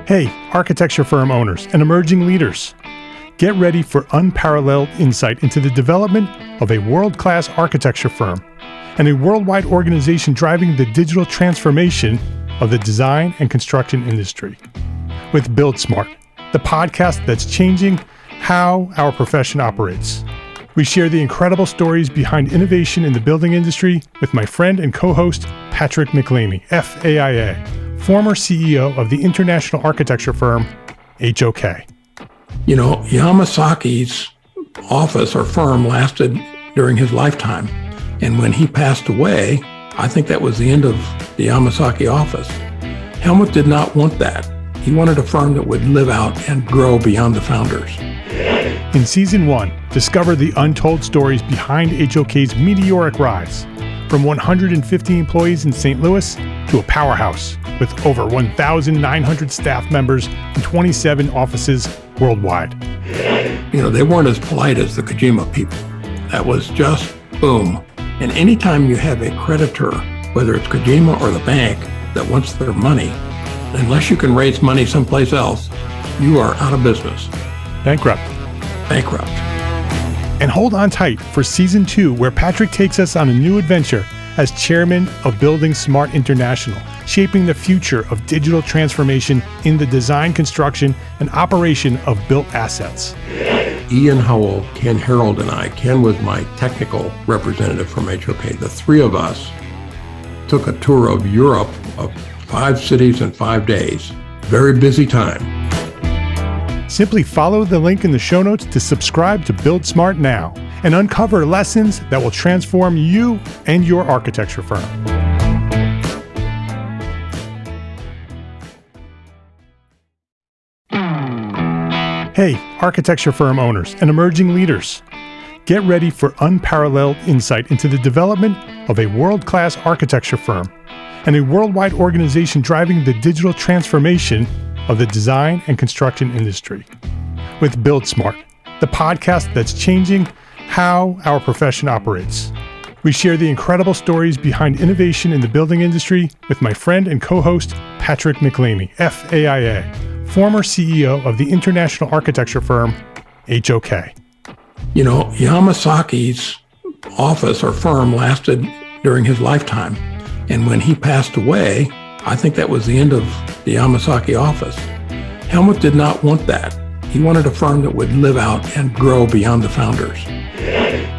Hey, architecture firm owners and emerging leaders. Get ready for unparalleled insight into the development of a world-class architecture firm and a worldwide organization driving the digital transformation of the design and construction industry. With Build Smart, the podcast that's changing how our profession operates. We share the incredible stories behind innovation in the building industry with my friend and co-host, Patrick McLeamy, FAIA, former CEO of the international architecture firm, HOK. You know, Yamasaki's office or firm lasted during his lifetime. And when he passed away, I think that was the end of the Yamasaki office. Helmut did not want that. He wanted a firm that would live out and grow beyond the founders. In Season 1, discover the untold stories behind HOK's meteoric rise, from 150 employees in St. Louis to a powerhouse with over 1,900 staff members and 27 offices worldwide. You know, they weren't as polite as the Kojima people. That was just boom. And anytime you have a creditor, whether it's Kojima or the bank, that wants their money, unless you can raise money someplace else, you are out of business. Bankrupt. And hold on tight for Season 2, where Patrick takes us on a new adventure as chairman of Building Smart International, shaping the future of digital transformation in the design, construction, and operation of built assets. Ian Howell, Ken Harold, and I, Ken was my technical representative from HOK. The three of us took a tour of Europe of 5 cities in 5 days. Very busy time. Simply follow the link in the show notes to subscribe to Build Smart now and uncover lessons that will transform you and your architecture firm. Hey, architecture firm owners and emerging leaders. Get ready for unparalleled insight into the development of a world-class architecture firm and a worldwide organization driving the digital transformation of the design and construction industry. With Build Smart, the podcast that's changing how our profession operates. We share the incredible stories behind innovation in the building industry with my friend and co-host, Patrick McLeamy, FAIA, former CEO of the international architecture firm, HOK. You know, Yamasaki's office or firm lasted during his lifetime. And when he passed away, I think that was the end of the Yamasaki office. Helmut did not want that. He wanted a firm that would live out and grow beyond the founders.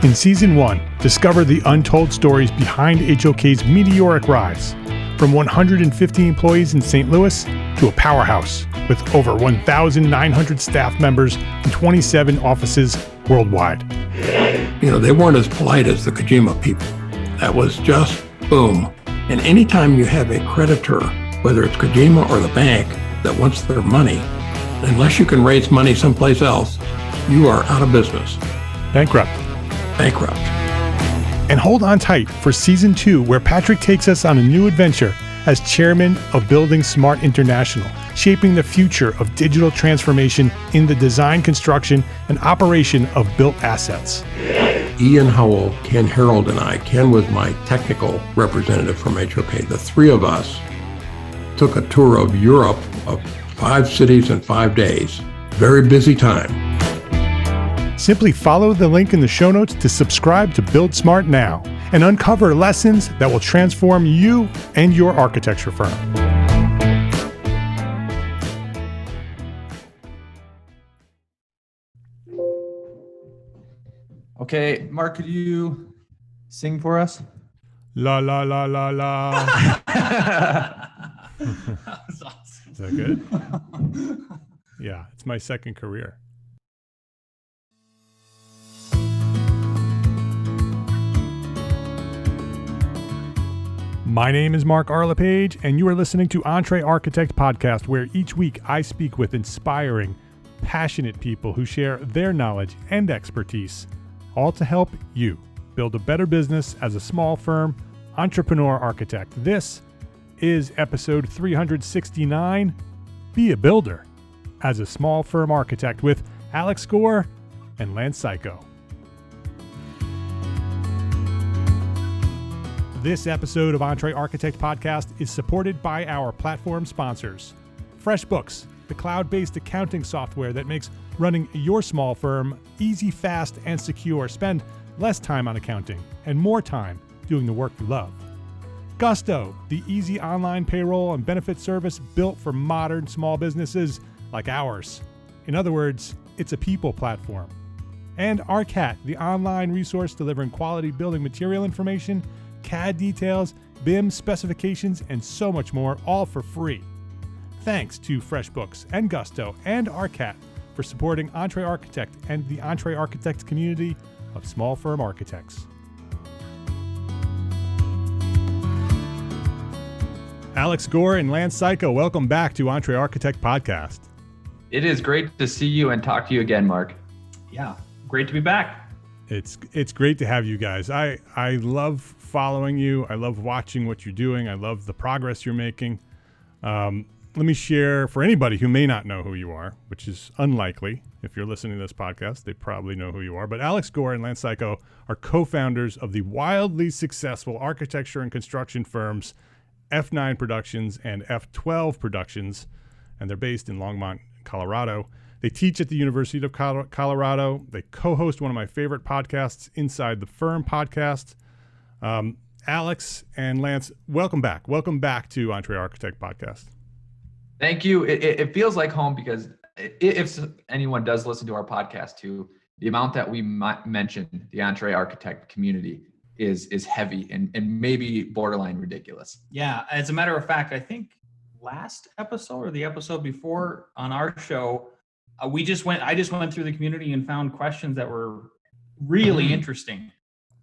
In Season 1, discover the untold stories behind HOK's meteoric rise, from 150 employees in St. Louis to a powerhouse with over 1,900 staff members and 27 offices worldwide. You know, they weren't as polite as the Kojima people. That was just boom. And anytime you have a creditor, whether it's Kojima or the bank, that wants their money, unless you can raise money someplace else, you are out of business. Bankrupt. And hold on tight for Season 2, where Patrick takes us on a new adventure as chairman of Building Smart International, shaping the future of digital transformation in the design, construction, and operation of built assets. Ian Howell, Ken Harold, and I, Ken was my technical representative from HOK. The three of us took a tour of Europe of 5 cities in 5 days. Very busy time. Simply follow the link in the show notes to subscribe to Build Smart now and uncover lessons that will transform you and your architecture firm. Okay, Mark, could you sing for us? La la la la la. That was awesome. Is that good? Yeah, it's my second career. My name is Mark Arlepage, and you are listening to EntreArchitect podcast, where each week I speak with inspiring, passionate people who share their knowledge and expertise, all to help you build a better business as a small firm entrepreneur architect. This is episode 369, Be a Builder as a Small Firm Architect, with Alex Gore and Lance Cayko. This episode of EntreArchitect podcast is supported by our platform sponsors, FreshBooks, the cloud-based accounting software that makes running your small firm easy, fast, and secure. Spend less time on accounting and more time doing the work you love. Gusto, the easy online payroll and benefit service built for modern small businesses like ours. In other words, it's a people platform. And ARCAT, the online resource delivering quality building material information, CAD details, BIM specifications, and so much more, all for free. Thanks to FreshBooks and Gusto and ARCAT for supporting EntreArchitect and the EntreArchitect community of small firm architects. Alex Gore and Lance Cayko, welcome back to EntreArchitect Podcast. It is great to see you and talk to you again, Mark. Yeah, great to be back. It's great to have you guys. I love following you. I love watching what you're doing. I love the progress you're making. Let me share for anybody who may not know who you are, which is unlikely. If you're listening to this podcast, they probably know who you are. But Alex Gore and Lance Cayko are co-founders of the wildly successful architecture and construction firms F9 Productions and F12 Productions, and they're based in Longmont, Colorado. They teach at the University of Colorado. They co-host one of my favorite podcasts, Inside the Firm podcast. Alex and Lance, welcome back. Welcome back to EntreArchitect Podcast. Thank you. It feels like home because if anyone does listen to our podcast too, the amount that we mention the EntreArchitect community is heavy and maybe borderline ridiculous. Yeah, as a matter of fact, I think last episode or the episode before on our show, I just went through the community and found questions that were really interesting.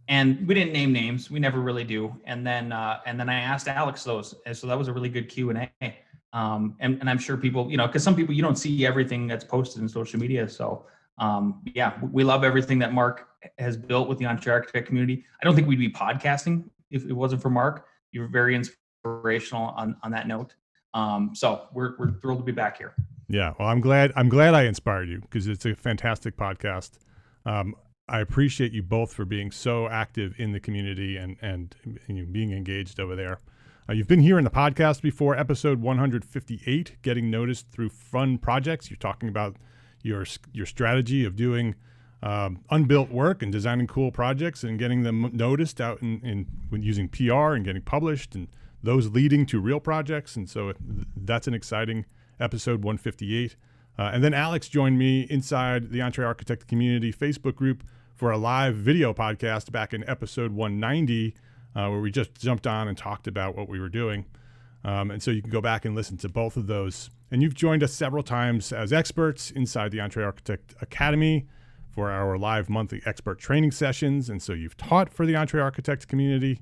And we didn't name names. We never really do. And then I asked Alex those. And so that was a really good Q&A. And I'm sure people, because some people, you don't see everything that's posted in social media. So yeah, we love everything that Mark has built with the EntreArchitect community. I don't think we'd be podcasting if it wasn't for Mark. You're very inspirational on that note. So we're thrilled to be back here. Yeah, well, I'm glad I inspired you because it's a fantastic podcast. I appreciate you both for being so active in the community and being engaged over there. You've been here in the podcast before, episode 158, Getting Noticed Through Fun Projects. You're talking about your strategy of doing unbuilt work and designing cool projects and getting them noticed out when using PR and getting published and those leading to real projects. And so that's an exciting episode 158. And then Alex joined me inside the EntreArchitect community Facebook group for a live video podcast back in episode 190, where we just jumped on and talked about what we were doing. And so you can go back and listen to both of those. And you've joined us several times as experts inside the EntreArchitect Academy for our live monthly expert training sessions. And so you've taught for the EntreArchitect community.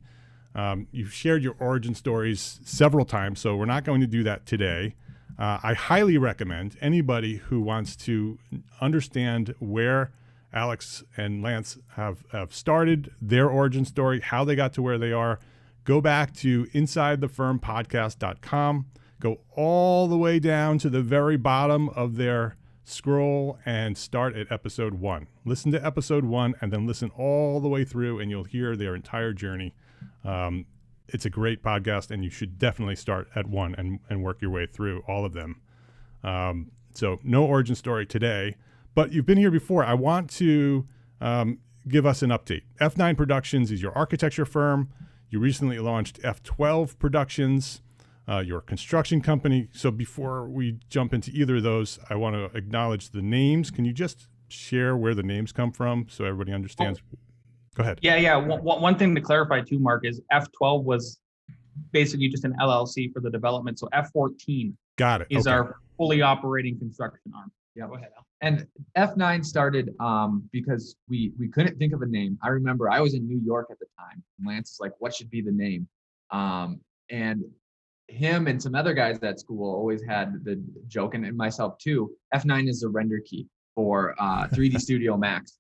You've shared your origin stories several times, so we're not going to do that today. I highly recommend anybody who wants to understand where Alex and Lance have started, their origin story, how they got to where they are, go back to InsideTheFirmPodcast.com, go all the way down to the very bottom of their scroll and start at episode 1. Listen to episode 1 and then listen all the way through and you'll hear their entire journey. It's a great podcast and you should definitely start at 1 and work your way through all of them. So no origin story today, but you've been here before. I want to give us an update. F9 Productions is your architecture firm. You recently launched F12 Productions, your construction company. So before we jump into either of those, I want to acknowledge the names. Can you just share where the names come from so everybody understands? Go ahead. Yeah. One thing to clarify too, Mark, is F12 was basically just an LLC for the development. So F14 is our fully operating construction arm. Yeah, go ahead, Al. And F9 started because we couldn't think of a name. I remember I was in New York at the time. And Lance is like, what should be the name? And him and some other guys at school always had the joke, and myself too, F9 is the render key for 3D Studio Max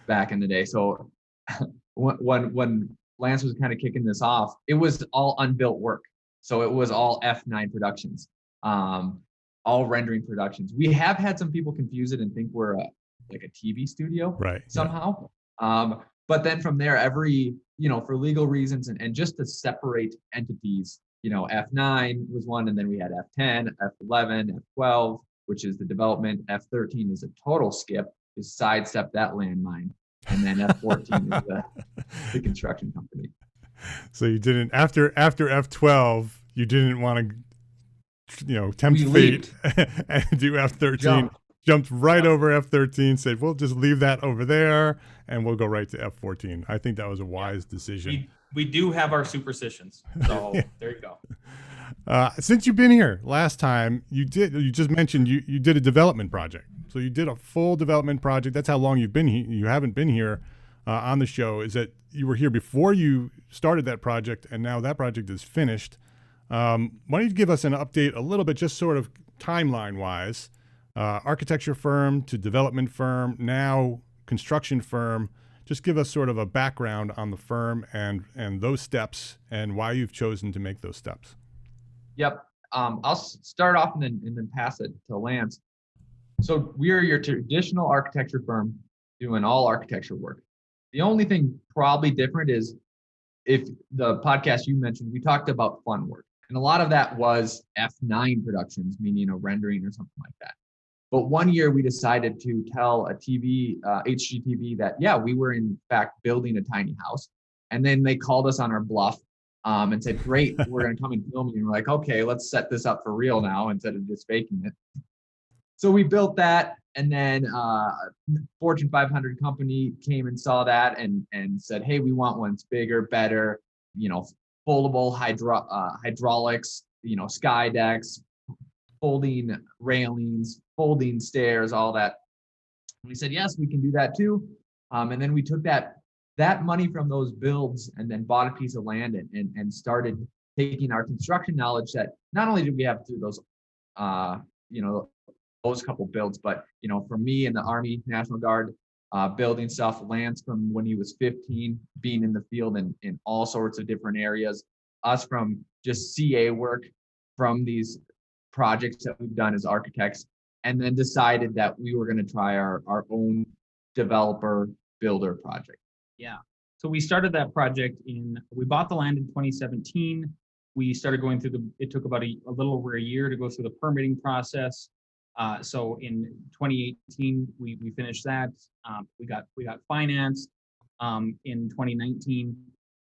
back in the day. So when Lance was kind of kicking this off, it was all unbuilt work. So it was all F9 Productions, all rendering productions. We have had some people confuse it and think we're like a TV studio somehow. Yeah. But then from there, for legal reasons and just to separate entities, F9 was one, and then we had F10, F11, F12. which is the development. F13 is a total skip, is sidestep that landmine. And then F14 is the construction company. So you didn't, after F12, you didn't want to, tempt We fate and do F13. Jumped right Yep. over F13, said, we'll just leave that over there and we'll go right to F14. I think that was a wise decision. We do have our superstitions. So there you go. Since you've been here last time, you just mentioned you did a development project. So you did a full development project. That's how long you've been here. You haven't been here on the show. Is that you were here before you started that project, and now that project is finished. Why don't you give us an update a little bit, just sort of timeline-wise, architecture firm to development firm, now construction firm. Just give us sort of a background on the firm and those steps and why you've chosen to make those steps. Yep. I'll start off and then pass it to Lance. So we are your traditional architecture firm doing all architecture work. The only thing probably different is if the podcast you mentioned, we talked about fun work. And a lot of that was F9 productions, meaning a rendering or something like that. But one year we decided to tell a TV, HGTV that, yeah, we were in fact building a tiny house. And then they called us on our bluff and said, great, we're going to come and film you. And we're like, okay, let's set this up for real now instead of just faking it. So we built that. And then Fortune 500 company came and saw that and said, hey, we want one that's bigger, better, foldable hydraulics, sky decks, folding railings, folding stairs, all that. And we said, yes, we can do that too. And then we took that money from those builds and then bought a piece of land and started taking our construction knowledge that not only did we have through those, those couple builds, but, for me in the Army National Guard, building stuff, Lance from when he was 15, being in the field in all sorts of different areas, us from just CA work from these projects that we've done as architects, and then decided that we were going to try our own developer builder project. Yeah. So we started that project we bought the land in 2017. We started going through it took about a little over a year to go through the permitting process. So in 2018, we finished that. We got financed in 2019,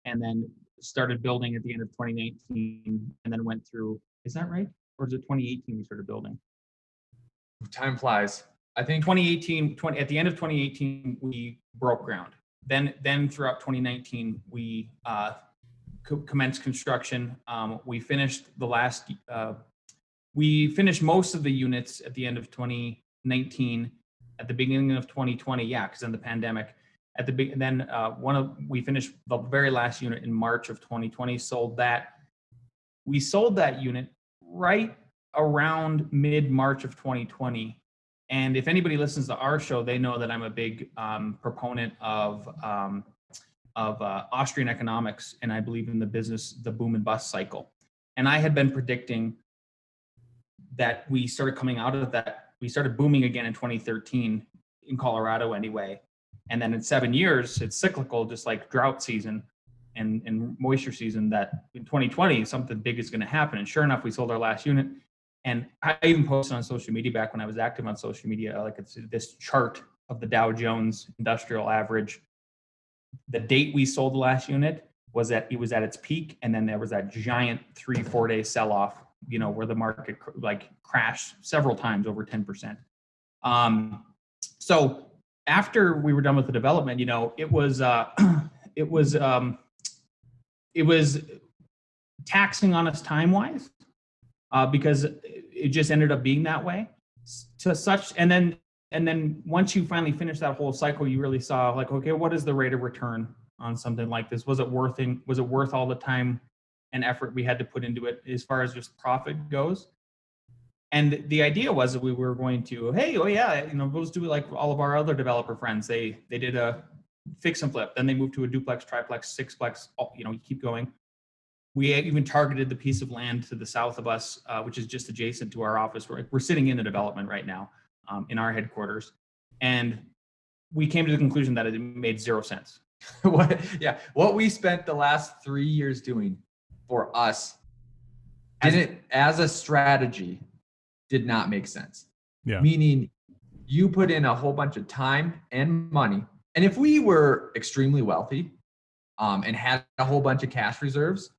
and then started building at the end of 2019, and then went through. Is that right? Or is it 2018 we started building? Time flies. I think 2018. At the end of 2018, we broke ground. Then throughout 2019, we commenced construction. We finished we finished most of the units at the end of 2019. At the beginning of 2020, because then the pandemic. We finished the very last unit in March of 2020. Sold that. We sold that unit right around mid-March of 2020. And if anybody listens to our show, they know that I'm a big proponent of Austrian economics, and I believe in the boom and bust cycle. And I had been predicting that we started coming out of that. We started booming again in 2013 in Colorado anyway. And then in 7 years, it's cyclical, just like drought season and moisture season, that in 2020, something big is going to happen. And sure enough, we sold our last unit. And I even posted on social media back when I was active on social media, like it's this chart of the Dow Jones Industrial Average. The date we sold the last unit was that it was at its peak. And then there was that giant 3-4 day sell-off, where the market crashed several times over 10%. So after we were done with the development, it was taxing on us time-wise because it just ended up being that way. And then once you finally finish that whole cycle, you really saw like, okay, what is the rate of return on something like this? Was it worth all the time and effort we had to put into it as far as just profit goes? And the idea was that we were going to, let's do it like all of our other developer friends. They did a fix and flip, then they moved to a duplex, triplex, sixplex, you keep going. We even targeted the piece of land to the south of us, which is just adjacent to our office. We're sitting in the development right now in our headquarters. And we came to the conclusion that it made 0 sense. What we spent the last 3 years doing for us as a strategy did not make sense. Yeah. Meaning you put in a whole bunch of time and money. And if we were extremely wealthy and had a whole bunch of cash reserves,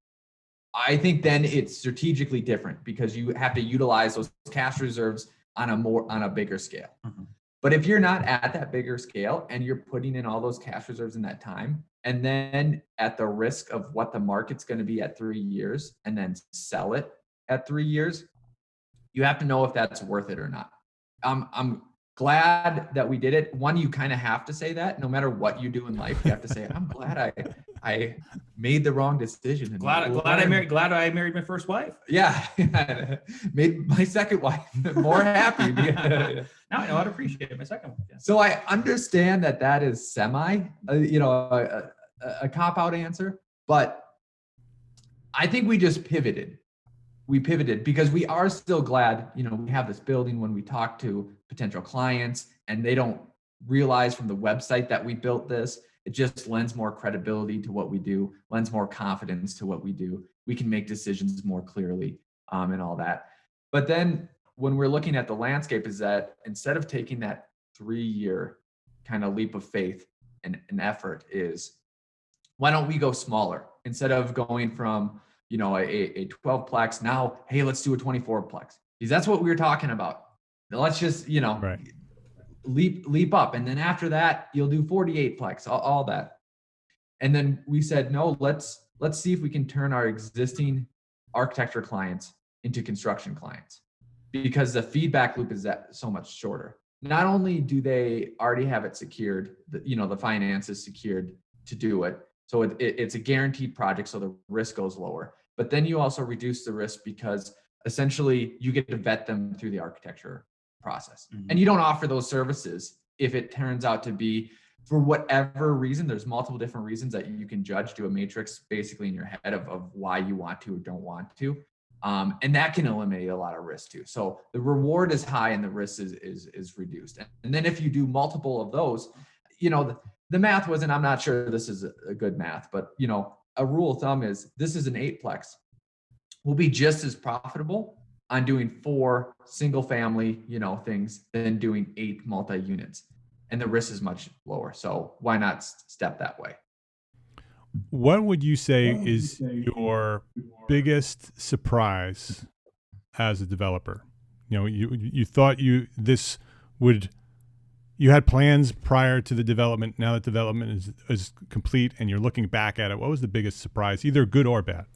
I think then it's strategically different because you have to utilize those cash reserves on a bigger scale. Mhm. But if you're not at that bigger scale and you're putting in all those cash reserves in that time, and then at the risk of what the market's going to be at 3 years and then sell it at 3 years, you have to know if that's worth it or not. I'm glad that we did it. One, you kind of have to say that no matter what you do in life, you have to say, I'm glad I made the wrong decision. And Glad I married my first wife. Yeah. Made my second wife more happy. Now I know how to appreciate my second wife. Yeah. So I understand that is a cop-out answer, but I think we just pivoted. We pivoted because we are still glad, we have this building when we talk to potential clients and they don't realize from the website that we built this. It just lends more credibility to what we do, lends more confidence to what we do. We can make decisions more clearly and all that. But then when we're looking at the landscape is that instead of taking that 3-year kind of leap of faith and effort is, why don't we go smaller? Instead of going from a 12-plex, now, hey, let's do a 24-plex. Because that's what we were talking about. Now let's just, right. leap up. And then after that, you'll do 48-plex, all that. And then we said, no, let's see if we can turn our existing architecture clients into construction clients. Because the feedback loop is so much shorter. Not only do they already have it secured, the finance is secured to do it. So it's a guaranteed project, so the risk goes lower. But then you also reduce the risk because essentially you get to vet them through the architecture process. Mm-hmm. And you don't offer those services if it turns out to be, for whatever reason, there's multiple different reasons that you can judge, do a matrix basically in your head of why you want to or don't want to. And that can eliminate a lot of risk too. So the reward is high and the risk is reduced. And then if you do multiple of those, the math wasn't, I'm not sure this is a good math, but a rule of thumb is this is an 8-plex. We'll be just as profitable on doing 4 single family, things than doing 8 multi-units. And the risk is much lower. So why not step that way? What would you say is your biggest surprise as a developer? You thought you had plans prior to the development. Now that development is complete and you're looking back at it, what was the biggest surprise, either good or bad?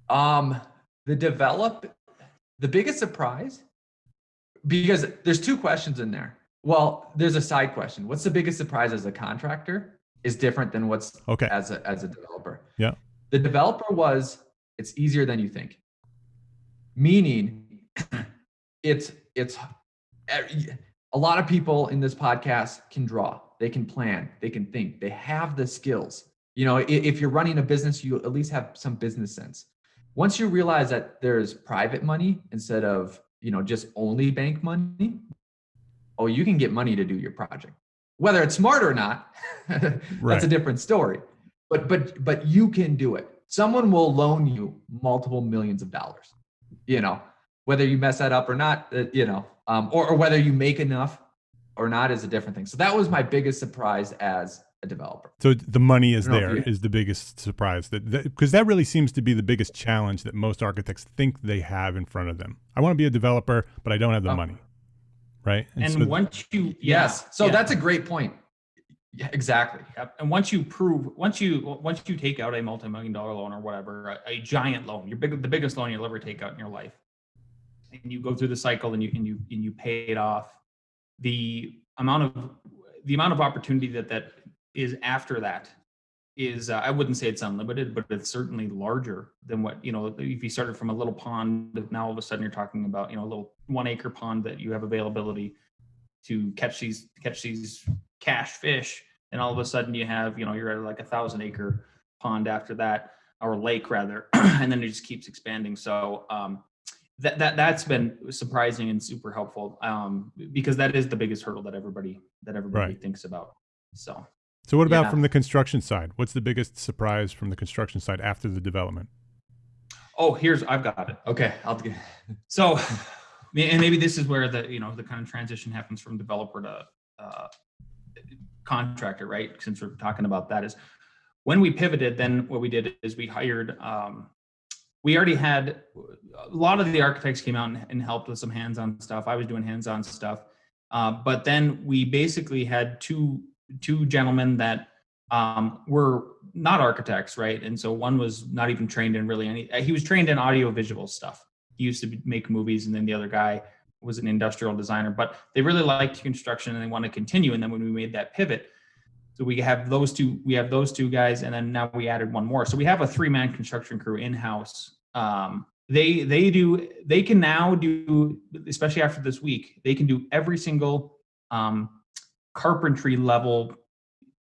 The biggest surprise, because there's 2 questions in there. Well, there's a side question. What's the biggest surprise as a contractor is different than what's as a developer. Yeah. The developer it's easier than you think. Meaning it's a lot of people in this podcast can draw, they can plan, they can think, they have the skills. If you're running a business, you at least have some business sense. Once you realize that there's private money instead of, just only bank money, you can get money to do your project. Whether it's smart or not, that's a different story. But you can do it. Someone will loan you multiple millions of dollars, whether you mess that up or not, or whether you make enough or not is a different thing. So that was my biggest surprise as a developer. So the money is the biggest surprise, because that really seems to be the biggest challenge that most architects think they have in front of them. I want to be a developer, but I don't have the money. Right. And once you, that's a great point. Yeah, exactly. Yep. And once you take out a multi-million-dollar loan or whatever, a giant loan, the biggest loan you'll ever take out in your life, and you go through the cycle and you pay it off, the amount of opportunity that is after that is, I wouldn't say it's unlimited, but it's certainly larger than what, if you started from a little pond, now all of a sudden you're talking about, a little 1-acre pond that you have availability to catch these cash fish. And all of a sudden you have, you're at like 1,000-acre pond after that, or lake rather, and then it just keeps expanding. So that's been surprising and super helpful, because that is the biggest hurdle that everybody thinks about. So what about from the construction side? What's the biggest surprise from the construction side after the development? Oh, I've got it. Okay, I'll get. So, and maybe this is where the kind of transition happens from developer to contractor, right? Since we're talking about that, is when we pivoted, then what we did is we hired, we already had a lot of the architects came out and helped with some hands-on stuff. I was doing hands-on stuff. But then we basically had two gentlemen that were not architects, right? And so one was not even trained in really he was trained in audio visual stuff. He used to make movies, and then the other guy was an industrial designer, but they really liked construction and they want to continue. And then when we made that pivot, so we have those two guys, and then now we added one more. So we have a 3-man construction crew in-house. They can now do, especially after this week, they can do every single carpentry level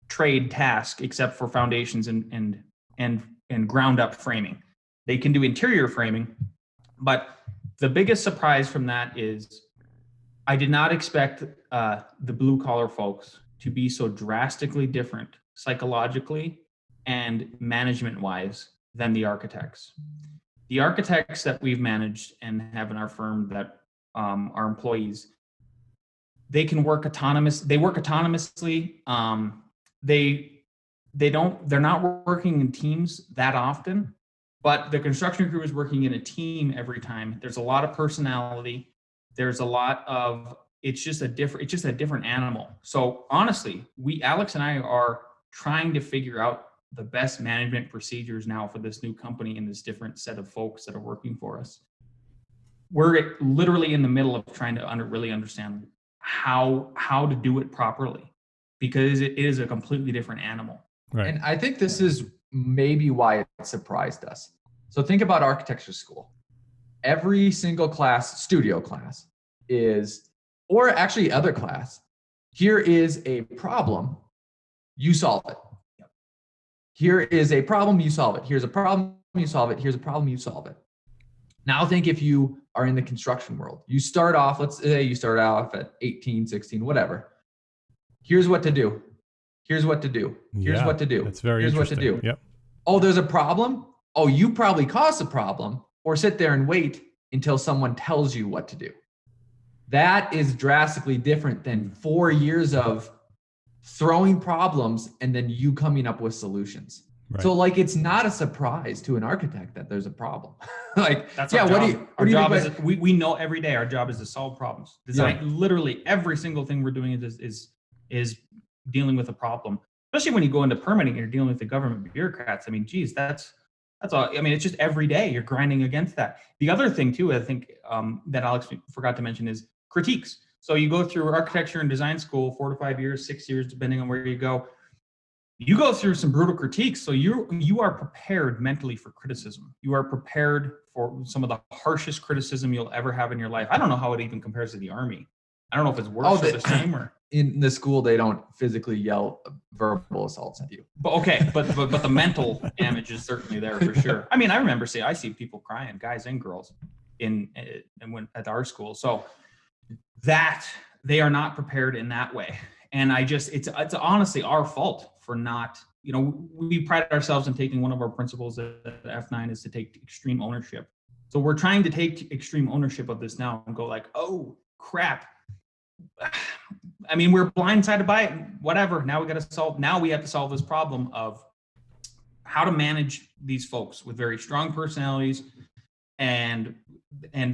trade task except for foundations and ground up framing. They can do interior framing, but the biggest surprise from that is I did not expect the blue collar folks to be so drastically different psychologically and management wise than the architects. The architects that we've managed and have in our firm that are employees, they can work autonomously. They're not working in teams that often, but the construction crew is working in a team every time. There's a lot of personality. There's a lot of, it's just a different animal. So honestly, Alex and I are trying to figure out the best management procedures now for this new company and this different set of folks that are working for us. We're literally in the middle of trying to really understand how to do it properly, because it is a completely different animal. Right. And I think this is maybe why it surprised us. So think about architecture school. Every single class, studio class is, or actually other class, here is a problem, you solve it. Here is a problem, you solve it. Here's a problem, you solve it. Here's a problem, you solve it. Now think if you are in the construction world. You start off, let's say you start off at 18, 16, whatever. Here's what to do. Here's what to do. Here's what to do. That's very Here's what to interesting. do. Yep. Oh, there's a problem? Oh, you probably caused the problem, or sit there and wait until someone tells you what to do. That is drastically different than 4 years of throwing problems and then you coming up with solutions. Right. So like, it's not a surprise to an architect that there's a problem. Like, that's yeah, our job is we know every day our job is to solve problems. Design, literally every single thing we're doing is dealing with a problem. Especially when you go into permitting and you're dealing with the government bureaucrats. I mean, geez, that's all. I mean, it's just every day you're grinding against that. The other thing too, I think that Alex forgot to mention is critiques. So you go through architecture and design school, 4 to 5 years, 6 years, depending on where you go. You go through some brutal critiques. So you are prepared mentally for criticism. You are prepared for some of the harshest criticism you'll ever have in your life. I don't know how it even compares to the Army. I don't know if it's worse or the same or. In the school, they don't physically yell verbal assaults at you. But okay, but the mental damage is certainly there for sure. I mean, I see people crying, guys and girls, at our school. So that they are not prepared in that way, and it's honestly our fault for not. You know, we pride ourselves in taking, one of our principles at F9 is to take extreme ownership. So we're trying to take extreme ownership of this now and go like, oh crap. I mean, we're blindsided by it, whatever. Now we have to solve this problem of how to manage these folks with very strong personalities and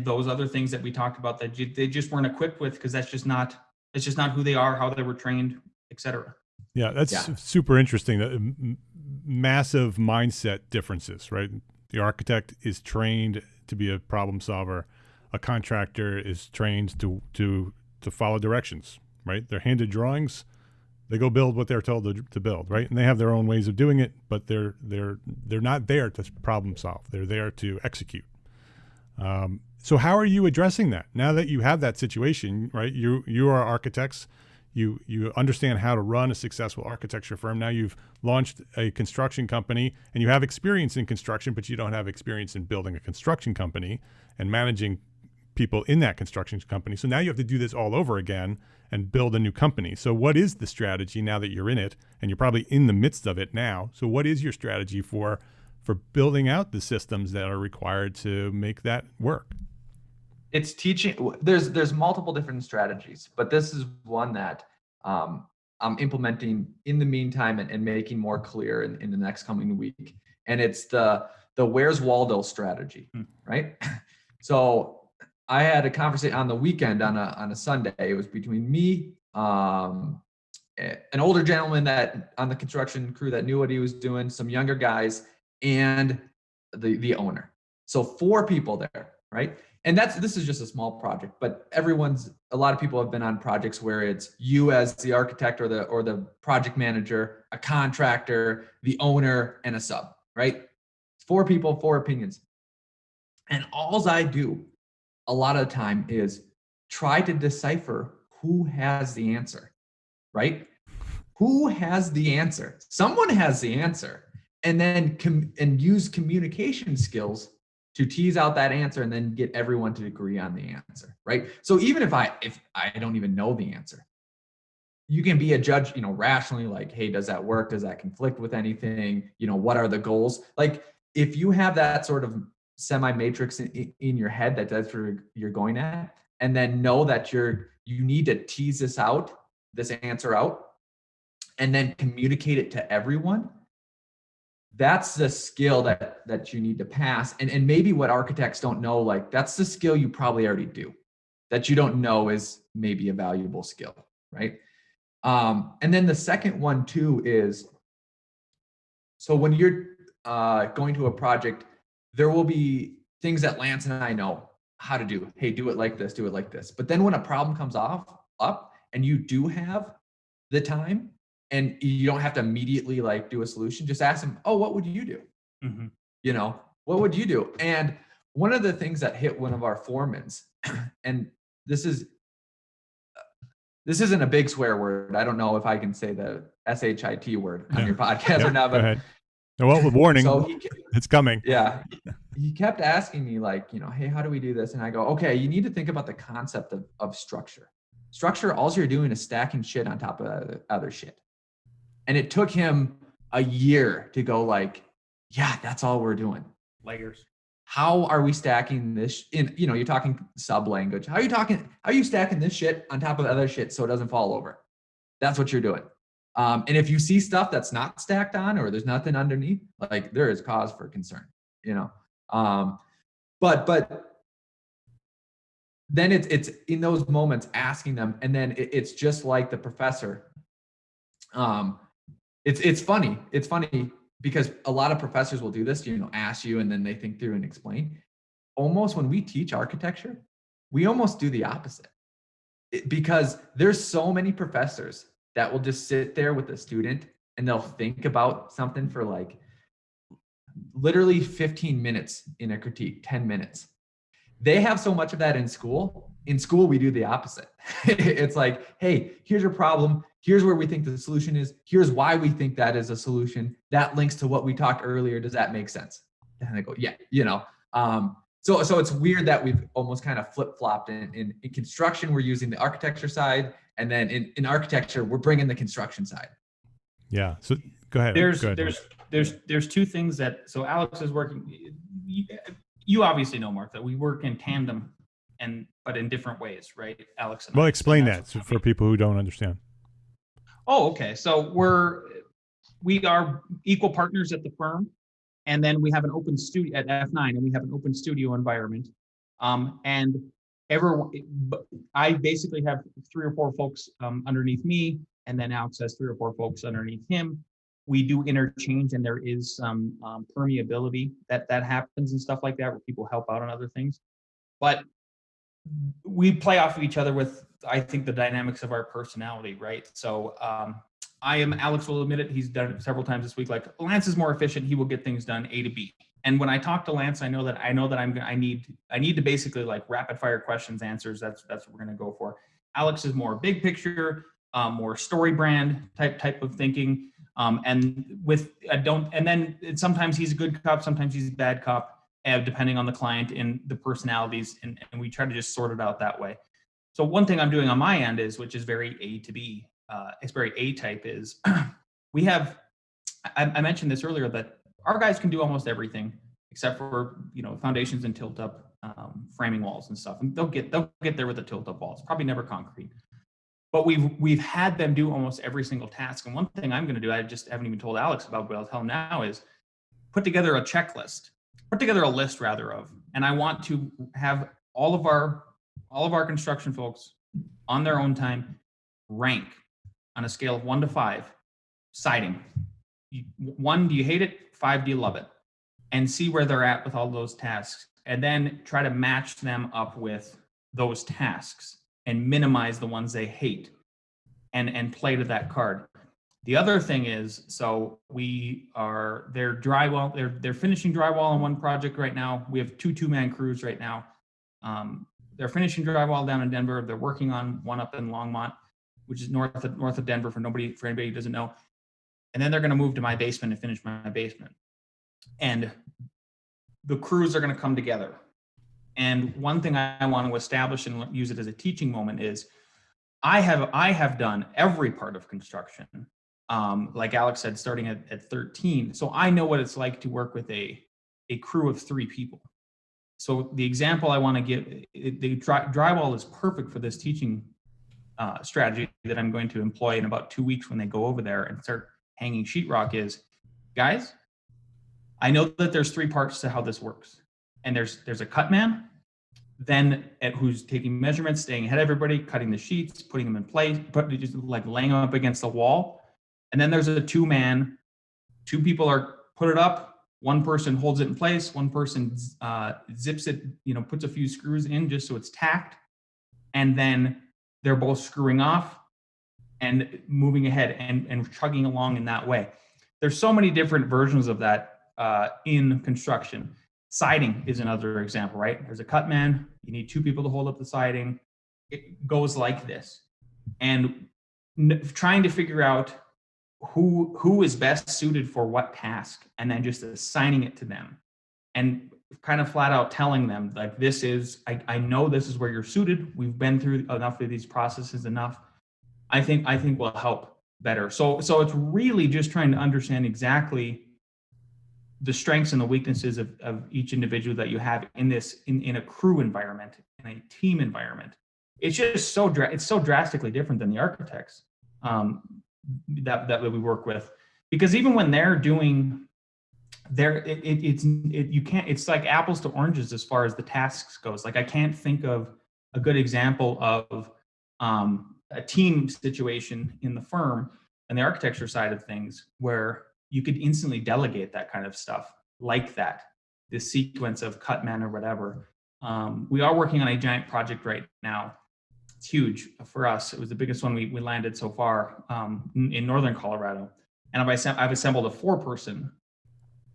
those other things that we talked about that they just weren't equipped with, because it's just not who they are, how they were trained, etc. Yeah, that's super interesting. Massive mindset differences, right? The architect is trained to be a problem solver. A contractor is trained to follow directions, right? They're handed drawings, they go build what they're told to build, right? And they have their own ways of doing it, but they're not there to problem solve. They're there to execute. So how are you addressing that now that you have that situation, right? You are architects. You understand how to run a successful architecture firm. Now you've launched a construction company and you have experience in construction, but you don't have experience in building a construction company and managing people in that construction company. So now you have to do this all over again and build a new company. So what is the strategy now that you're in it, and you're probably in the midst of it now? So what is your strategy for for building out the systems that are required to make that work? It's teaching. There's multiple different strategies, but this is one that I'm implementing in the meantime and making more clear in the next coming week. And it's the Where's Waldo strategy, right? So I had a conversation on the weekend on a Sunday. It was between me, an older gentleman that on the construction crew that knew what he was doing, some younger guys, and the owner. So 4 people there, right? And this is just a small project, but a lot of people have been on projects where it's you as the architect or the project manager, a contractor, the owner, and a sub, right? 4 people, 4 opinions. And all I do a lot of the time is try to decipher who has the answer, right? Who has the answer? Someone has the answer, and then use communication skills to tease out that answer and then get everyone to agree on the answer, right? So even if I don't even know the answer, you can be a judge, rationally, like, hey, does that work? Does that conflict with anything? What are the goals? Like, if you have that sort of semi-matrix in your head that's where you're going at, and then know that you need to tease this answer out, and then communicate it to everyone. That's the skill that you need to pass. And maybe what architects don't know, like that's the skill you probably already do, that you don't know is maybe a valuable skill, right? And then the second one too is, so when you're going to a project, there will be things that Lance and I know how to do. Hey, do it like this, do it like this. But then when a problem comes up and you do have the time, and you don't have to immediately like do a solution, just ask them, oh, what would you do? Mm-hmm. What would you do? And one of the things that hit one of our foremans, and this isn't a big swear word. I don't know if I can say the SHIT word on your podcast or not, but go ahead. Well, the warning, so it's coming. Yeah. He kept asking me like, hey, how do we do this? And I go, okay, you need to think about the concept of structure. Structure, all you're doing is stacking shit on top of other shit. And it took him a year to go like, yeah, that's all we're doing. Layers. How are we stacking this you're talking sub language. How are you stacking this shit on top of other shit so it doesn't fall over? That's what you're doing. And if you see stuff that's not stacked on, or there's nothing underneath, like there is cause for concern, but then it's in those moments asking them, and then it's just like the professor. It's funny because a lot of professors will do this, ask you, and then they think through and explain. Almost when we teach architecture, we almost do the opposite, because there's so many professors that will just sit there with a student and they'll think about something for like literally 15 minutes in a critique, 10 minutes. They have so much of that in school. In school, we do the opposite. It's like, hey, here's your problem. Here's where we think the solution is. Here's why we think that is a solution. That links to what we talked earlier. Does that make sense? And I go, yeah, So it's weird that we've almost kind of flip-flopped. In construction, we're using the architecture side, and then in architecture, we're bringing the construction side. Yeah. So go ahead. There's 2 things that. So Alex is working. You obviously know, Mark, that we work in tandem, but in different ways, right, Alex? Well, explain that for people who don't understand. Oh, okay. So we are equal partners at the firm, and then we have an open studio at F9, and we have an open studio environment. And I basically have 3 or 4 folks underneath me, and then Alex has 3 or 4 folks underneath him. We do interchange, and there is some permeability that happens and stuff like that, where people help out on other things. But we play off of each other with, I think, the dynamics of our personality, right? So Alex will admit it, he's done it several times this week. Like, Lance is more efficient, he will get things done A to B. And when I talk to Lance, I know that I need to basically like rapid fire questions, answers. That's what we're going to go for. Alex is more big picture, more story brand type of thinking. And then sometimes he's a good cop, sometimes he's a bad cop, depending on the client and the personalities, and we try to just sort it out that way. So one thing I'm doing on my end which is very A to B, it's very A type, is we have, I mentioned this earlier, that our guys can do almost everything except for, foundations and tilt up framing walls and stuff. And they'll get there with the tilt up walls, probably never concrete. But we've had them do almost every single task. And one thing I'm going to do, I just haven't even told Alex about, but I'll tell him now, is put together a list rather of, and I want to have all of our construction folks on their own time rank on a scale of 1 to 5 siding. 1, do you hate it? 5, do you love it? And see where they're at with all those tasks, and then try to match them up with those tasks and minimize the ones they hate, and play to that card. The other thing is, so they're finishing drywall on one project right now. We have 2-man crews right now. They're finishing drywall down in Denver. They're working on one up in Longmont, which is north of Denver for anybody who doesn't know. And then they're going to move to my basement and finish my basement. And the crews are going to come together. And one thing I want to establish and use it as a teaching moment is I have done every part of construction. Like Alex said, starting at 13. So I know what it's like to work with a crew of 3 people. So the example I want to give, the drywall is perfect for this teaching strategy that I'm going to employ in about 2 weeks when they go over there and start hanging sheetrock is, guys, I know that there's 3 parts to how this works. And there's a cut man, then who's taking measurements, staying ahead of everybody, cutting the sheets, putting them in place, just like laying them up against the wall. And then there's a 2-man, 2 people are put it up. One person holds it in place. One person zips it, puts a few screws in just so it's tacked. And then they're both screwing off and moving ahead and chugging along in that way. There's so many different versions of that in construction. Siding is another example, right? There's a cut man. You need 2 people to hold up the siding. It goes like this. And trying to figure out who is best suited for what task, and then just assigning it to them, and kind of flat out telling them, like, I know this is where you're suited. We've been through enough of these processes enough. I think will help better. So it's really just trying to understand exactly the strengths and the weaknesses of each individual that you have in a crew environment, in a team environment. It's just so drastically different than the architects that we work with, because even when they're doing it's like apples to oranges as far as the tasks goes. Like, I can't think of a good example of a team situation in the firm and the architecture side of things where you could instantly delegate that kind of stuff like that, this sequence of cut men or whatever. We are working on a giant project right now. It's huge for us. It was the biggest one we landed so far in northern Colorado. And I've assembled a 4-person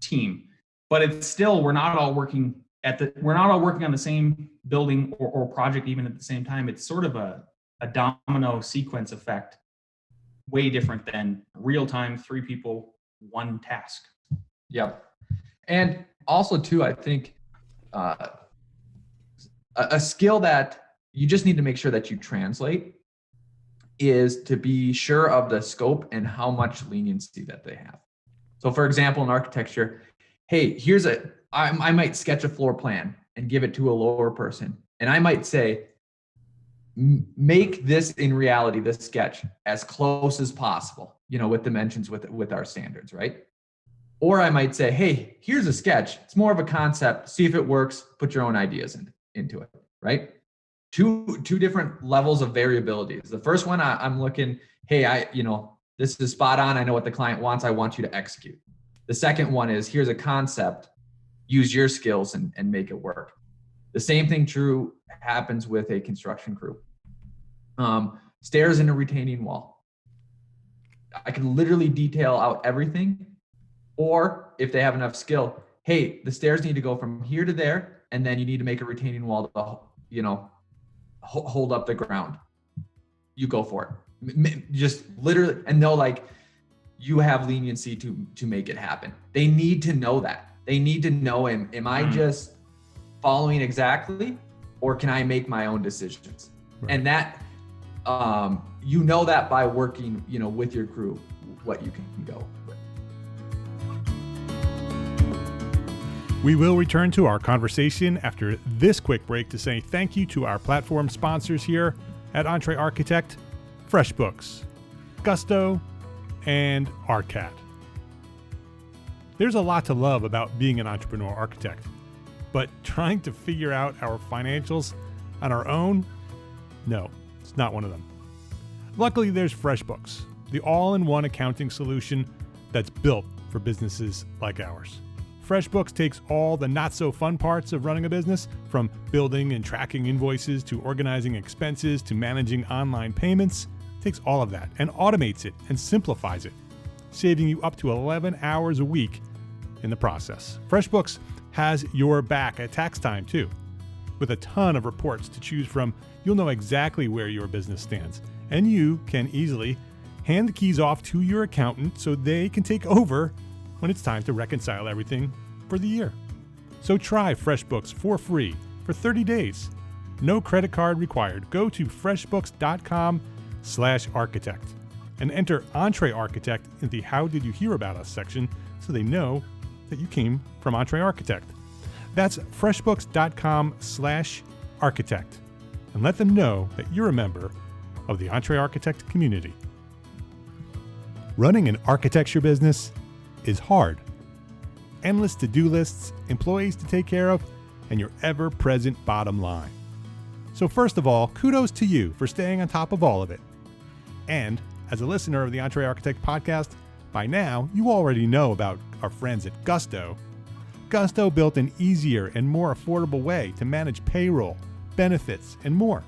team, but it's still, we're not all working on the same building or project even at the same time. It's sort of a domino sequence effect, way different than real time, 3 people, 1 task. Yep. And also too, I think a skill that you just need to make sure that you translate is to be sure of the scope and how much leniency that they have. So for example, in architecture, hey, I might sketch a floor plan and give it to a lower person. And I might say, make this in reality, this sketch, as close as possible, with dimensions with our standards, right? Or I might say, hey, here's a sketch. It's more of a concept. See if it works. Put your own ideas into it, right? Two different levels of variabilities. The first one, I'm looking, hey, this is spot on. I know what the client wants. I want you to execute. The second one is, here's a concept. Use your skills and make it work. The same thing true happens with a construction crew. Stairs and a retaining wall. I can literally detail out everything. Or if they have enough skill, hey, the stairs need to go from here to there, and then you need to make a retaining wall to, hold up the ground. You go for it. Just literally, and they'll you have leniency to make it happen. They need to know that. They need to know, am I just following exactly, or can I make my own decisions? Right. And that, that by working, with your crew, what you can go with. We will return to our conversation after this quick break to say thank you to our platform sponsors here at EntreArchitect, FreshBooks, Gusto, and ARCAT. There's a lot to love about being an entrepreneur architect, but trying to figure out our financials on our own, no, it's not one of them. Luckily, there's FreshBooks, the all-in-one accounting solution that's built for businesses like ours. FreshBooks takes all the not-so-fun parts of running a business, from building and tracking invoices to organizing expenses to managing online payments, takes all of that and automates it and simplifies it, saving you up to 11 hours a week in the process. FreshBooks has your back at tax time too. With a ton of reports to choose from, you'll know exactly where your business stands, and you can easily hand the keys off to your accountant so they can take over when it's time to reconcile everything for the year. So try FreshBooks for free for 30 days. No credit card required. Go to freshbooks.com/architect and enter EntreArchitect in the How Did You Hear About Us section so they know that you came from EntreArchitect. That's freshbooks.com/architect, and let them know that you're a member of the EntreArchitect community. Running an architecture business is hard. Endless to-do lists, employees to take care of, and your ever-present bottom line. So first of all, kudos to you for staying on top of all of it. And as a listener of the EntreArchitect podcast, by now you already know about our friends at Gusto. Gusto built an easier and more affordable way to manage payroll, benefits, and more.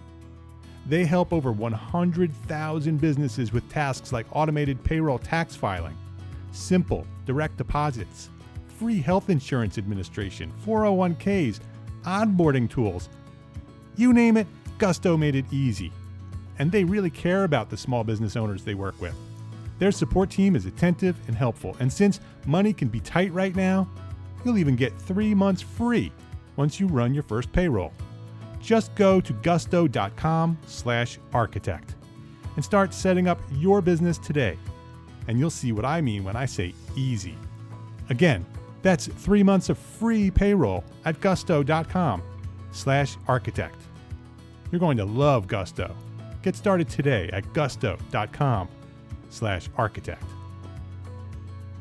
They help over 100,000 businesses with tasks like automated payroll tax filing, simple direct deposits, free health insurance administration, 401ks, onboarding tools. You name it, Gusto made it easy. And they really care about the small business owners they work with. Their support team is attentive and helpful, and since money can be tight right now, you'll even get 3 months free once you run your first payroll. Just go to gusto.com/architect and start setting up your business today. And you'll see what I mean when I say easy. Again, that's 3 months of free payroll at gusto.com/architect. You're going to love Gusto. Get started today at gusto.com/architect.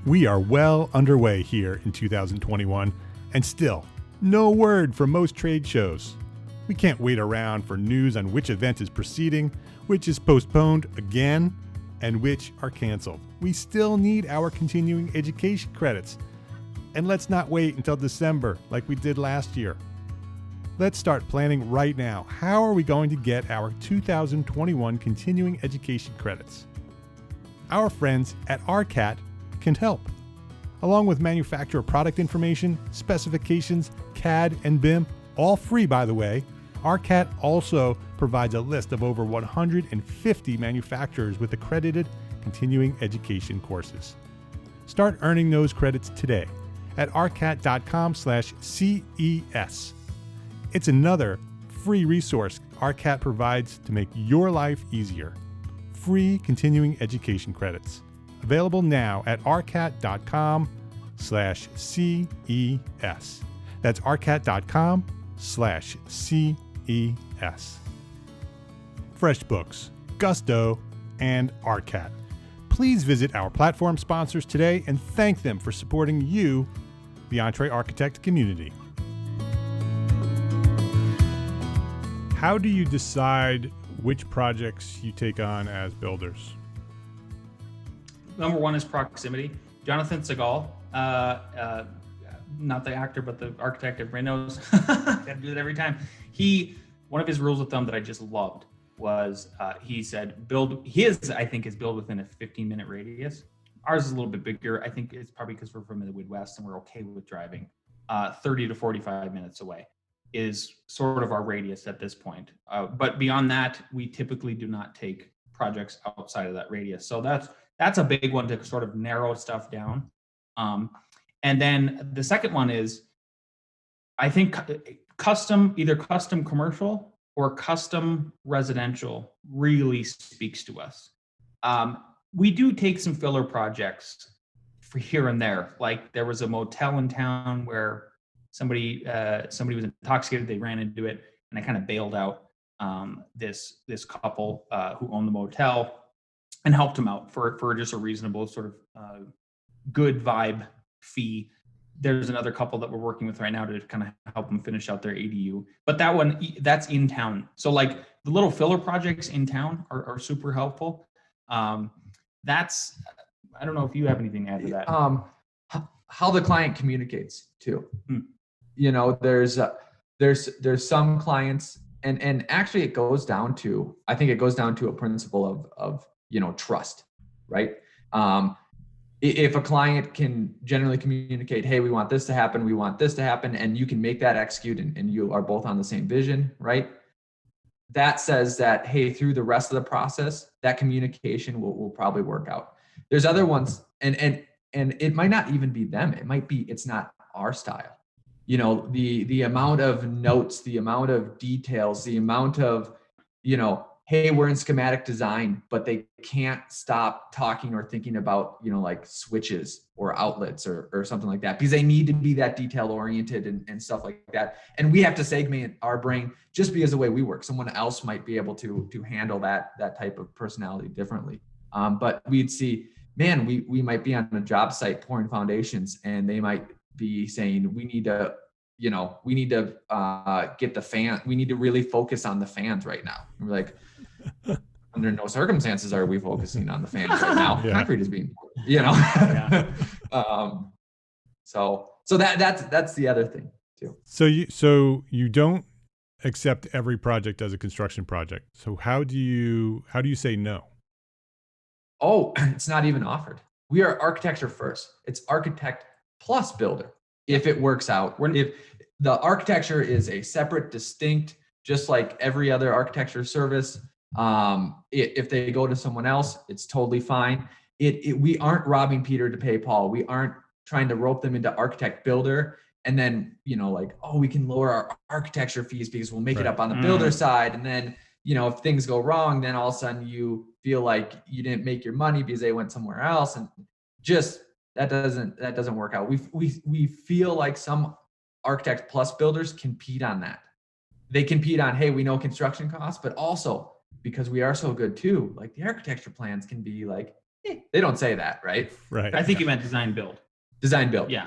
We are well underway here in 2021, and still, no word from most trade shows. We can't wait around for news on which event is proceeding, which is postponed again, and which are canceled. We still need our continuing education credits. And let's not wait until December like we did last year. Let's start planning right now. How are we going to get our 2021 continuing education credits? Our friends at ARCAT can help. Along with manufacturer product information, specifications, CAD, and BIM, all free by the way, ARCAT also provides a list of over 150 manufacturers with accredited continuing education courses. Start earning those credits today at arcat.com/CES. It's another free resource ARCAT provides to make your life easier. Free continuing education credits. Available now at arcat.com/CES. That's arcat.com/CES. FreshBooks, Gusto, and ARCAT. Please visit our platform sponsors today and thank them for supporting you, the EntreArchitect community. How do you decide which projects you take on as builders? Number one is proximity. Jonathan Segal, not the actor, but the architect, everybody knows. Gotta do it every time. One of his rules of thumb that I just loved was he said, I think is build within a 15-minute radius. Ours is a little bit bigger. I think it's probably because we're from the Midwest and we're okay with driving 30 to 45 minutes away is sort of our radius at this point. But beyond that, we typically do not take projects outside of that radius. So that's a big one to sort of narrow stuff down. And then the second one is, I think either custom commercial or custom residential really speaks to us. We do take some filler projects for here and there. Like there was a motel in town where somebody was intoxicated. They ran into it, and I kind of bailed out this couple who owned the motel and helped them out for just a reasonable sort of good vibe fee. There's another couple that we're working with right now to kind of help them finish out their ADU. But that's in town. So like the little filler projects in town are super helpful. I don't know if you have anything to add to that. How the client communicates too. You know, there's some clients, and actually I think it goes down to a principle of trust, right? If a client can generally communicate, hey, we want this to happen, we want this to happen, and you can make that execute, and you are both on the same vision, right? That says that, hey, through the rest of the process, that communication will probably work out. There's other ones, and it might not even be them. It might be, it's not our style. The amount of notes, the amount of details, the amount of, hey, we're in schematic design, but they can't stop talking or thinking about, like switches or outlets or something like that, because they need to be that detail oriented and stuff like that. And we have to segment our brain just because of the way we work. Someone else might be able to handle that type of personality differently. But we'd see, man, we might be on a job site pouring foundations, and they might be saying, we need to get the fan. We need to really focus on the fans right now. And we're like, under no circumstances are we focusing on the fans right now. Yeah. Concrete is being, Yeah. So that's the other thing too. So you don't accept every project as a construction project. So how do you say no? Oh, it's not even offered. We are architecture first. It's architect plus builder. If it works out, if the architecture is a separate, distinct, just like every other architecture service, if they go to someone else, it's totally fine. We aren't robbing Peter to pay Paul. We aren't trying to rope them into architect builder and then, like, oh, we can lower our architecture fees because we'll make it up on the builder side. And then, if things go wrong, then all of a sudden you feel like you didn't make your money because they went somewhere else. And just, that doesn't work out. We feel like some architect plus builders compete on that. They compete on, hey, we know construction costs, but also because we are so good too, like the architecture plans can be like, they don't say that, right? Right. I think you meant design build. Design build. Yeah.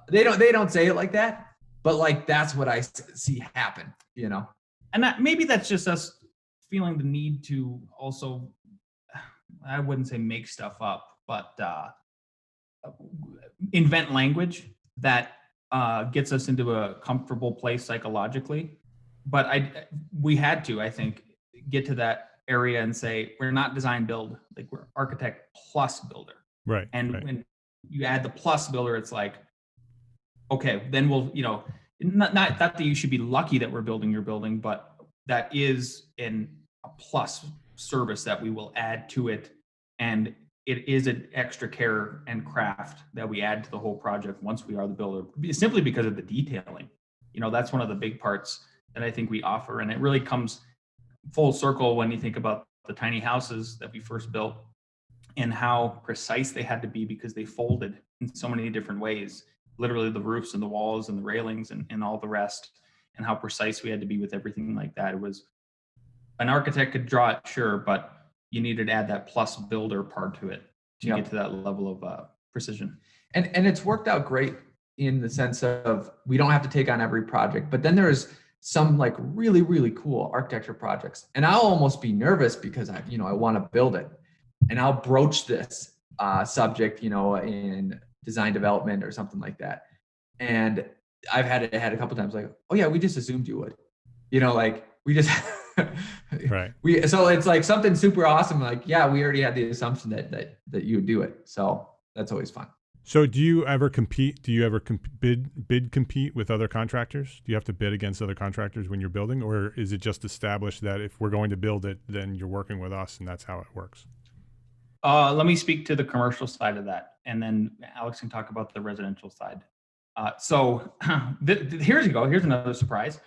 They don't say it like that, but like that's what I see happen, And maybe that's just us feeling the need to also, I wouldn't say make stuff up, but invent language that gets us into a comfortable place psychologically. But we had to, I think, get to that area and say, we're not design build, like we're architect plus builder. Right. And right. when you add the plus builder, it's like, okay, then we'll, not that you should be lucky that we're building your building, but that is a plus service that we will add to it. And it is an extra care and craft that we add to the whole project once we are the builder, simply because of the detailing. That's one of the big parts that I think we offer. And it really comes full circle when you think about the tiny houses that we first built and how precise they had to be because they folded in so many different ways, literally the roofs and the walls and the railings and all the rest, and how precise we had to be with everything like that. It was, an architect could draw it, sure, but you needed to add that plus builder part to it to get to that level of precision. And it's worked out great in the sense of we don't have to take on every project, but then there's some like really, really cool architecture projects. And I'll almost be nervous because I want to build it, and I'll broach this subject, in design development or something like that. And I've had a couple times like, oh yeah, we just assumed you would, like we just, right. So it's like something super awesome. Like, yeah, we already had the assumption that you would do it. So that's always fun. So do you ever compete? Do you ever bid compete with other contractors? Do you have to bid against other contractors when you're building, or is it just established that if we're going to build it, then you're working with us and that's how it works? Let me speak to the commercial side of that, and then Alex can talk about the residential side. So here's another surprise.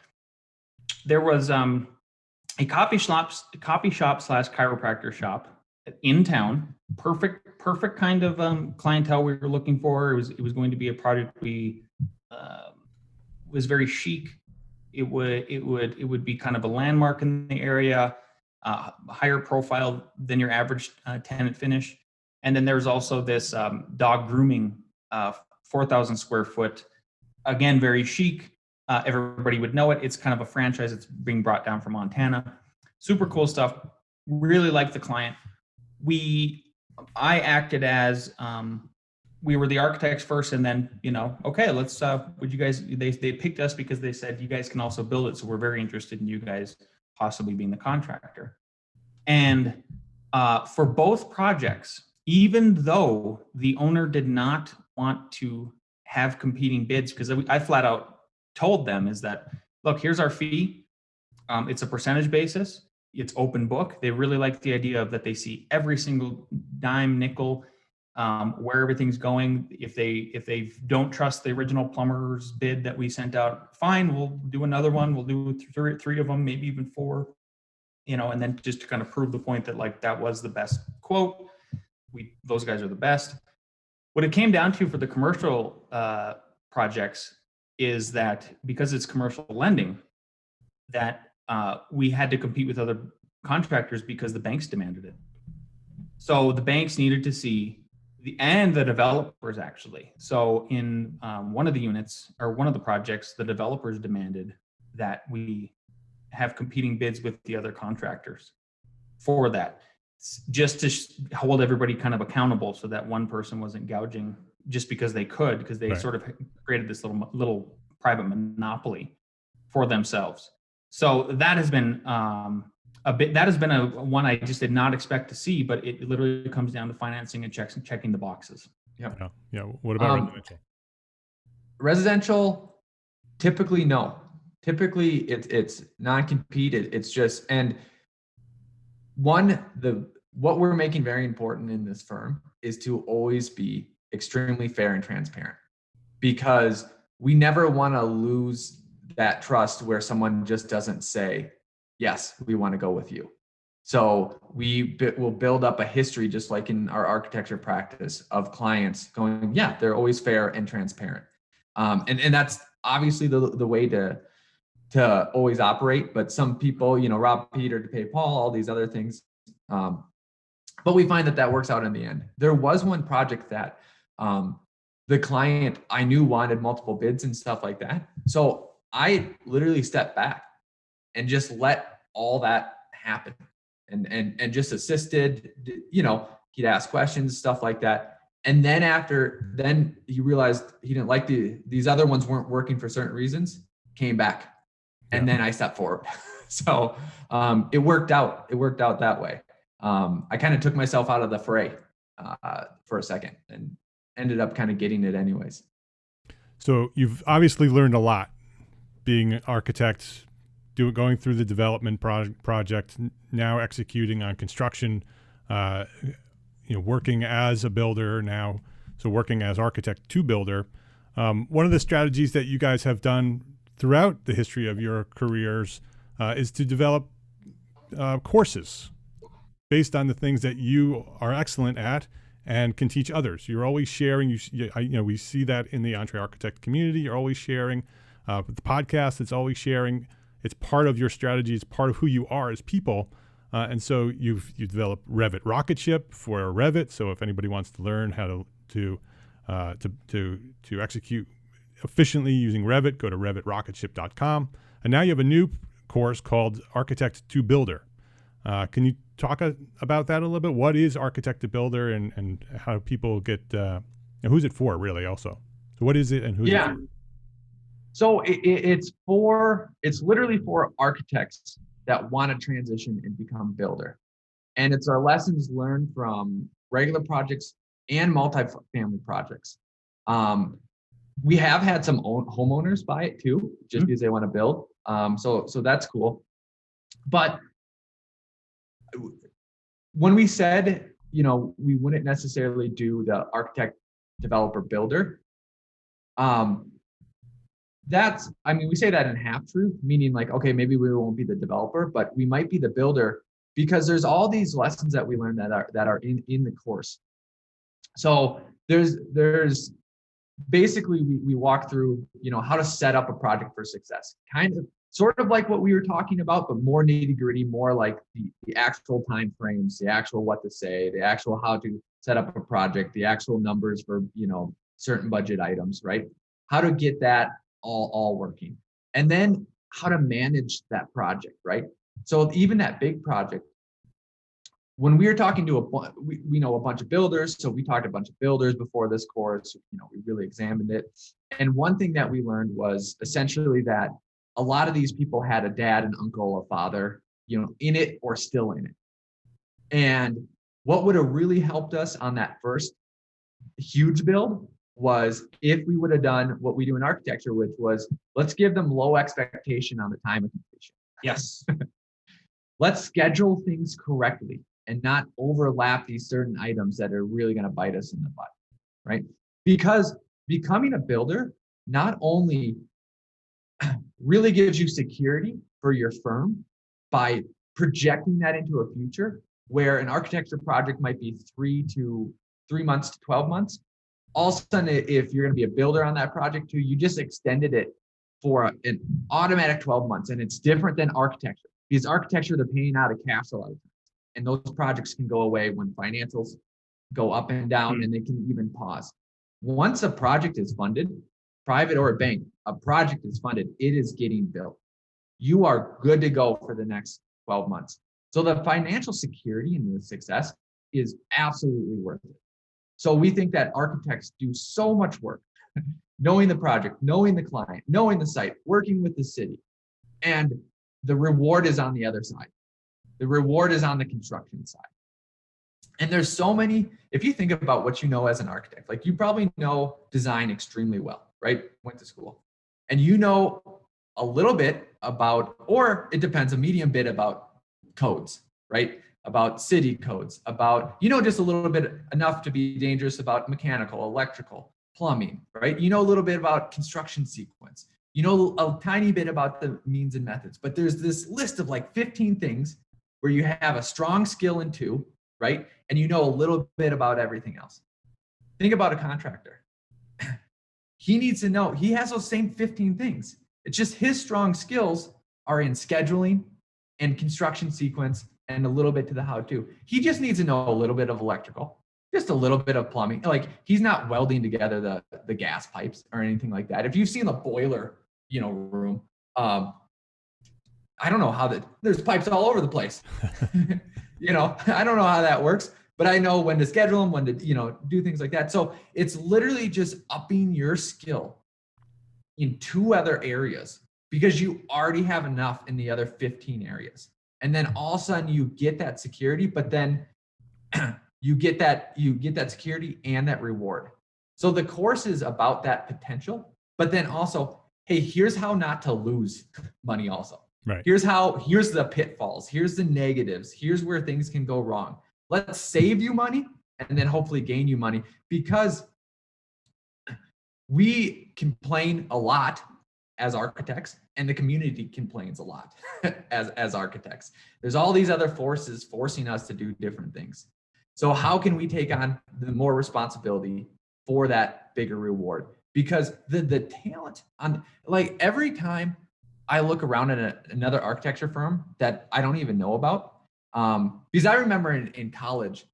There was a coffee shop / chiropractor shop in town. Perfect kind of clientele we were looking for. It was going to be a project we was very chic. It would be kind of a landmark in the area, higher profile than your average tenant finish. And then there's also this dog grooming, 4,000 square foot, again, very chic. Everybody would know it. It's kind of a franchise. It's being brought down from Montana. Super cool stuff. Really like the client. I acted as, we were the architects first, and then, okay, let's, would you guys, they picked us because they said, you guys can also build it. So we're very interested in you guys possibly being the contractor. And for both projects, even though the owner did not want to have competing bids, because I flat out told them is that, look, here's our fee. It's a percentage basis. It's open book. They really like the idea of that they see every single dime, nickel, where everything's going. If they don't trust the original plumber's bid that we sent out, fine, we'll do another one. We'll do three of them, maybe even four, and then just to kind of prove the point that like that was the best quote. Those guys are the best. What it came down to for the commercial projects is that because it's commercial lending, that we had to compete with other contractors because the banks demanded it. So the banks needed to see and the developers actually. So in one of the units or one of the projects, the developers demanded that we have competing bids with the other contractors for that, just to hold everybody kind of accountable so that one person wasn't gouging just because they could, because they sort of created this little private monopoly for themselves. So that has been one I just did not expect to see, but it literally comes down to financing and checking the boxes. Yep. Yeah. What about residential? Residential, typically no. Typically it's non-compete. It's just, and what we're making very important in this firm is to always be extremely fair and transparent, because we never want to lose that trust where someone just doesn't say, yes, we want to go with you. So we'll build up a history, just like in our architecture practice, of clients going, yeah, they're always fair and transparent. And that's obviously the way to always operate. But some people, rob Peter to pay Paul, all these other things. But we find that works out in the end. There was one project that the client I knew wanted multiple bids and stuff like that. So I literally stepped back and just let all that happen and just assisted, he'd ask questions, stuff like that. And then he realized he didn't like these other ones weren't working for certain reasons, came back. And then I stepped forward. So it worked out. It worked out that way. I kind of took myself out of the fray for a second and ended up kind of getting it anyways. So you've obviously learned a lot being an architect, going through the development project, now executing on construction, working as a builder now, so working as architect to builder. One of the strategies that you guys have done throughout the history of your careers is to develop courses based on the things that you are excellent at and can teach others. You're always sharing. We see that in the EntreArchitect community. You're always sharing. The podcast, it's always sharing. It's part of your strategy. It's part of who you are as people. And so you've developed Revit Rocket Ship for Revit. So if anybody wants to learn how to execute efficiently using Revit, go to revitrocketship.com. And now you have a new course called Architect to Builder. Can you talk about that a little bit? What is Architect to Builder, and how do people get, and who's it for really also? So what is it and who's it for? So it's literally for architects that want to transition and become builder. And it's our lessons learned from regular projects and multifamily projects. We have had some homeowners buy it too, just because they want to build. So that's cool. But when we said, we wouldn't necessarily do the architect, developer, builder, we say that in half truth, meaning like, okay, maybe we won't be the developer, but we might be the builder, because there's all these lessons that we learned that are in the course. So there's basically we walk through, how to set up a project for success, sort of like what we were talking about, but more nitty gritty, more like the actual time frames, the actual what to say, the actual how to set up a project, the actual numbers for, certain budget items, right? How to get that all working. And then how to manage that project, right? So even that big project, when we were talking to we know a bunch of builders, so we talked to a bunch of builders before this course, we really examined it. And one thing that we learned was essentially that a lot of these people had a dad, an uncle, a father, in it or still in it. And what would have really helped us on that first huge build was if we would have done what we do in architecture, which was let's give them low expectation on the time of completion. Yes. Let's schedule things correctly and not overlap these certain items that are really going to bite us in the butt, right? Because becoming a builder not only really gives you security for your firm by projecting that into a future where an architecture project might be 3 months to 12 months. All of a sudden, if you're going to be a builder on that project too, you just extended it for an automatic 12 months. And it's different than architecture, because architecture, they're paying out of cash a lot of times. And those projects can go away when financials go up and down, and they can even pause. Once a project is funded, private or a bank, a project is funded, it is getting built. You are good to go for the next 12 months. So the financial security and the success is absolutely worth it. So we think that architects do so much work, knowing the project, knowing the client, knowing the site, working with the city. And the reward is on the other side. The reward is on the construction side. And there's so many, if you think about what you know as an architect, like you probably know design extremely well, right? Went to school. And you know a little bit about, or it depends, a medium bit about codes, right? About city codes, about, just a little bit enough to be dangerous about mechanical, electrical, plumbing, right? You know a little bit about construction sequence. You know a tiny bit about the means and methods, but there's this list of like 15 things where you have a strong skill in 2, right? And you know a little bit about everything else. Think about a contractor. He needs to know, he has those same 15 things. It's just his strong skills are in scheduling and construction sequence and a little bit to the how-to. He just needs to know a little bit of electrical, just a little bit of plumbing. Like he's not welding together the gas pipes or anything like that. If you've seen the boiler, room, I don't know how there's pipes all over the place. I don't know how that works, but I know when to schedule them, when to, do things like that. So it's literally just upping your skill in 2 other areas because you already have enough in the other 15 areas. And then all of a sudden you get that security, but then you get that security and that reward. So the course is about that potential, but then also, hey, here's how not to lose money also. Right. Here's the pitfalls. Here's the negatives. Here's where things can go wrong. Let's save you money and then hopefully gain you money, because we complain a lot as architects and the community complains a lot as architects. There's all these other forces forcing us to do different things. So how can we take on the more responsibility for that bigger reward? Because the talent on, like, every time I look around at another architecture firm that I don't even know about, because I remember in college,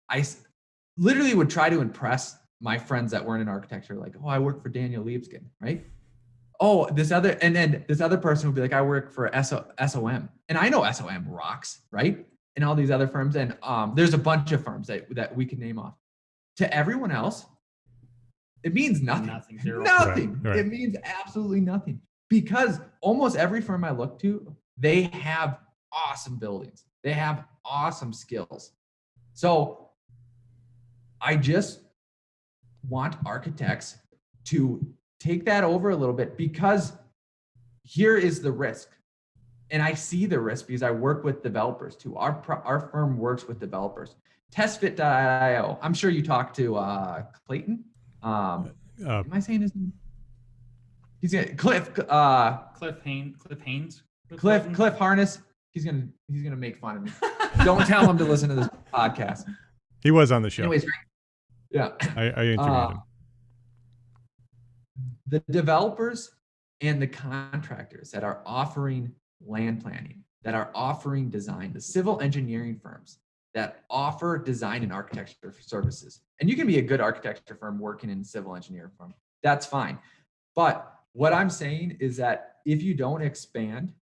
I literally would try to impress my friends that weren't in architecture, like, oh, I work for Daniel Liebskin, right? Oh, and then this other person would be like, I work for SOM. And I know SOM rocks, right? And all these other firms. And there's a bunch of firms that we can name off. To everyone else, it means nothing. Nothing. Right. It means absolutely nothing. Because almost every firm I look to, they have awesome buildings. They have awesome skills. So I just want architects to take that over a little bit, because here is the risk. And I see the risk because I work with developers too. Our firm works with developers. Testfit.io. I'm sure you talked to Clayton. Am I saying his name? He's gonna Cliff Haynes. Cliff Harness. He's gonna make fun of me. Don't tell him to listen to this podcast. He was on the show. Anyways, Yeah. I interviewed him. The developers and the contractors that are offering land planning, that are offering design, the civil engineering firms that offer design and architecture services. And you can be a good architecture firm working in a civil engineering firm. That's fine. But what I'm saying is that if you don't expand,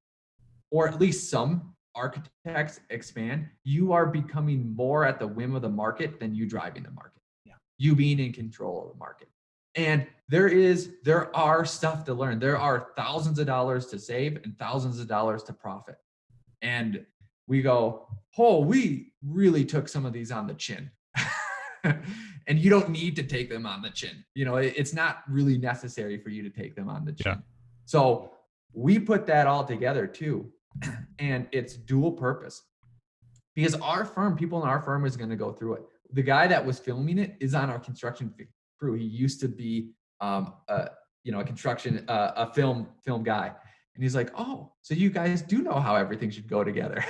or at least some architects expand, you are becoming more at the whim of the market than you driving the market. Yeah. You being in control of the market. And there are stuff to learn. There are thousands of dollars to save and thousands of dollars to profit. And we go, oh, we really took some of these on the chin. And you don't need to take them on the chin. You know, it's not really necessary for you to take them on the chin. Yeah. So we put that all together too. And it's dual purpose. Because our firm, people in our firm is going to go through it. The guy that was filming it is on our construction crew. He used to be a film guy. And he's like, oh, so you guys do know how everything should go together.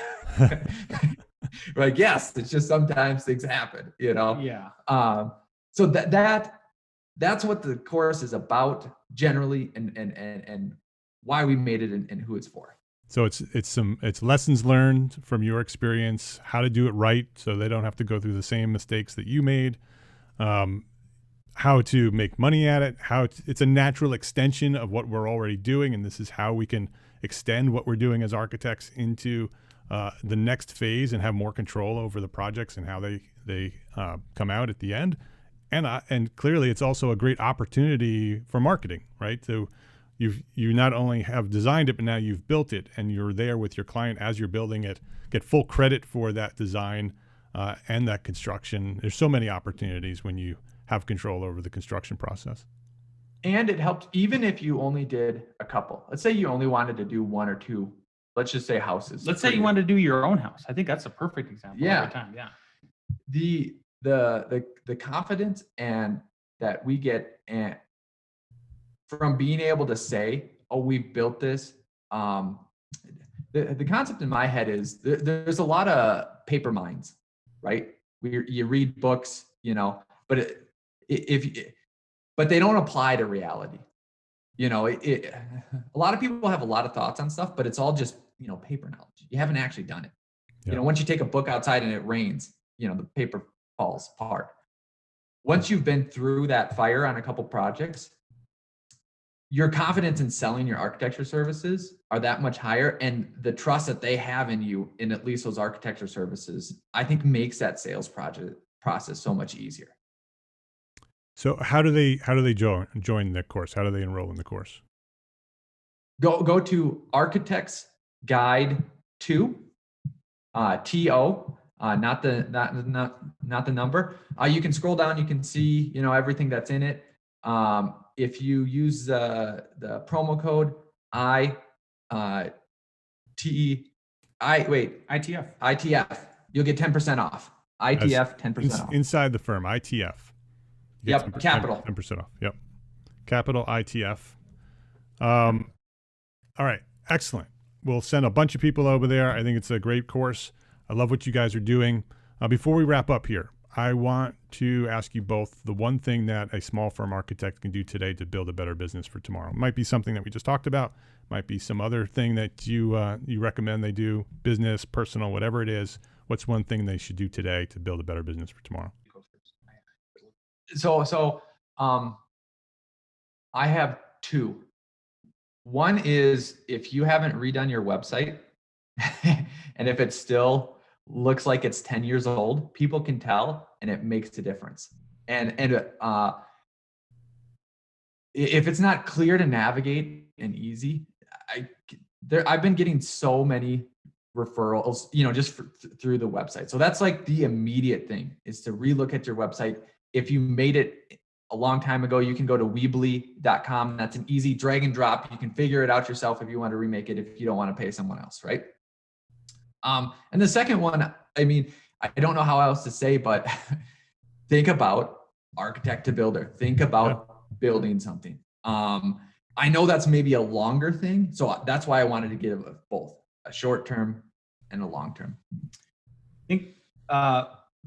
We're like, yes, it's just sometimes things happen, you know? Yeah. So that's what the course is about generally, and why we made it and who it's for. So it's lessons learned from your experience, how to do it right so they don't have to go through the same mistakes that you made, how to make money at it, it's a natural extension of what we're already doing, and this is how we can extend what we're doing as architects into the next phase and have more control over the projects and how they come out at the end. And clearly it's also a great opportunity for marketing, right? So you not only have designed it, but now you've built it, and you're there with your client as you're building it, get full credit for that design and that construction. There's so many opportunities when you have control over the construction process. And it helped, even if you only did a couple. Let's say you only wanted to do one or two, let's just say houses. Let's say you wanted to do your own house. I think that's a perfect example. Yeah. Every time. Yeah. The confidence and that we get and from being able to say, oh, we've built this. The concept in my head is there's a lot of paper minds, right? You read books, you know, but but they don't apply to reality. You know, a lot of people have a lot of thoughts on stuff, but it's all just, you know, paper knowledge. You haven't actually done it. Yeah. You know, once you take a book outside and it rains, you know, the paper falls apart. Once you've been through that fire on a couple projects, your confidence in selling your architecture services are that much higher, and the trust that they have in you in at least those architecture services, I think makes that sales process so much easier. So how do they join the course? How do they enroll in the course? Go to Architects Guide 2, TO, not the number. You can scroll down, you can see, you know, everything that's in it. If you use the promo code ITF, you'll get 10% off. ITF, 10% off. Inside the firm, ITF. Yep, capital. 10% off. Yep. Capital ITF. All right. Excellent. We'll send a bunch of people over there. I think it's a great course. I love what you guys are doing. Before we wrap up here, I want to ask you both the one thing that a small firm architect can do today to build a better business for tomorrow. It might be something that we just talked about. Might be some other thing that you recommend they do, business, personal, whatever it is. What's one thing they should do today to build a better business for tomorrow? So I have two. One is if you haven't redone your website and if it still looks like it's 10 years old, people can tell, and it makes a difference. And if it's not clear to navigate and easy, I've been getting so many referrals, you know, just through the website. So that's like the immediate thing, is to relook at your website. If you made it a long time ago, you can go to Weebly.com. That's an easy drag and drop. You can figure it out yourself if you want to remake it, if you don't want to pay someone else, right? And the second one, I mean, I don't know how else to say, but think about architect to builder. Think about building something. I know that's maybe a longer thing, so that's why I wanted to give both a short term and a long term. I think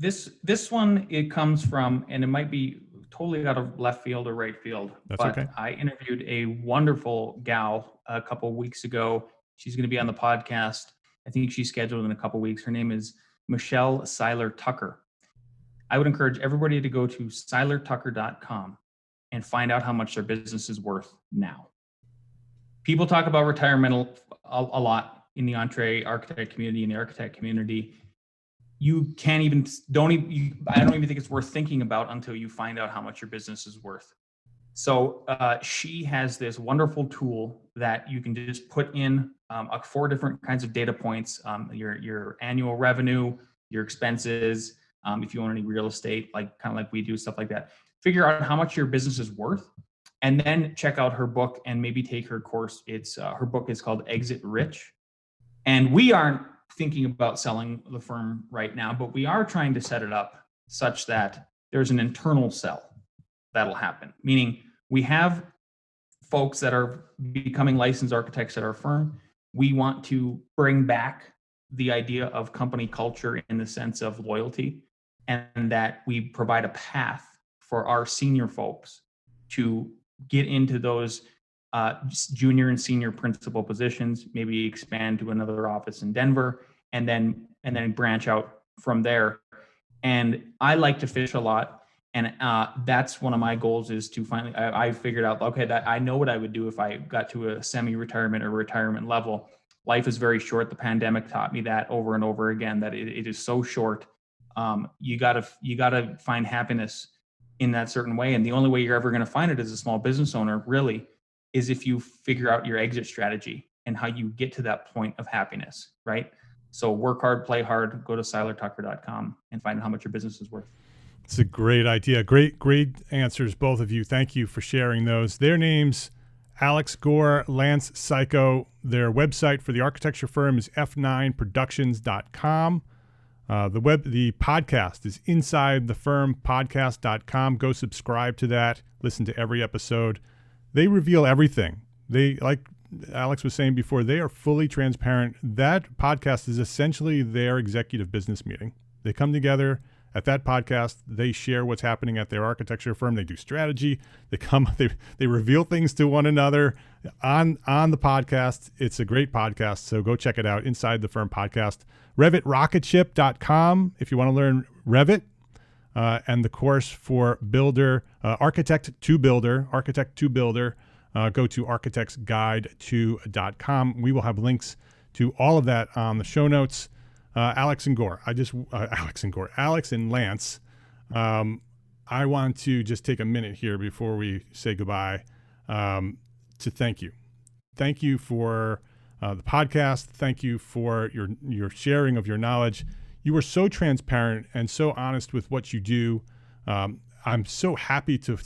This one, it comes from, and it might be totally out of left field or right field. That's but okay. I interviewed a wonderful gal a couple of weeks ago. She's going to be on the podcast. I think she's scheduled in a couple of weeks. Her name is Michelle Seiler Tucker. I would encourage everybody to go to seilertucker.com and find out how much their business is worth now. People talk about retirement a lot in the EntreArchitect community, in the architect community. You can't even, I don't even think it's worth thinking about until you find out how much your business is worth. So she has this wonderful tool that you can just put in 4 different kinds of data points, your annual revenue, your expenses, if you own any real estate, kind of like we do, stuff like that. Figure out how much your business is worth, and then check out her book and maybe take her course. It's her book is called Exit Rich. And we aren't thinking about selling the firm right now, but we are trying to set it up such that there's an internal sell that'll happen. Meaning we have folks that are becoming licensed architects at our firm. We want to bring back the idea of company culture in the sense of loyalty, and that we provide a path for our senior folks to get into those junior and senior principal positions, maybe expand to another office in Denver, and then branch out from there. And I like to fish a lot, and that's one of my goals, is to finally, I figured out, okay, that I know what I would do if I got to a semi-retirement or retirement level. Life is very short. The pandemic taught me that over and over again, that it is so short. You gotta find happiness in that certain way. And the only way you're ever going to find it as a small business owner, really, is if you figure out your exit strategy and how you get to that point of happiness, right? So work hard, play hard, go to seilertucker.com and find out how much your business is worth. It's a great idea. Great answers, both of you. Thank you for sharing those. Their names, Alex Gore, Lance Cayko. Their website for the architecture firm is f9productions.com. The podcast is InsideTheFirmPodcast.com. Go subscribe to that. Listen to every episode. They reveal everything. They, like Alex was saying before, they are fully transparent. That podcast is essentially their executive business meeting. They come together at that podcast. They share what's happening at their architecture firm. They do strategy. They reveal things to one another on the podcast. It's a great podcast, so go check it out. Inside the Firm Podcast. RevitRocketship.com if you want to learn Revit, and the course for Builder, Architect to Builder. Go to architectsguide2.com. We will have links to all of that on the show notes. Alex and Lance. I want to just take a minute here before we say goodbye to thank you. Thank you for the podcast. Thank you for your sharing of your knowledge. You were so transparent and so honest with what you do. I'm so happy to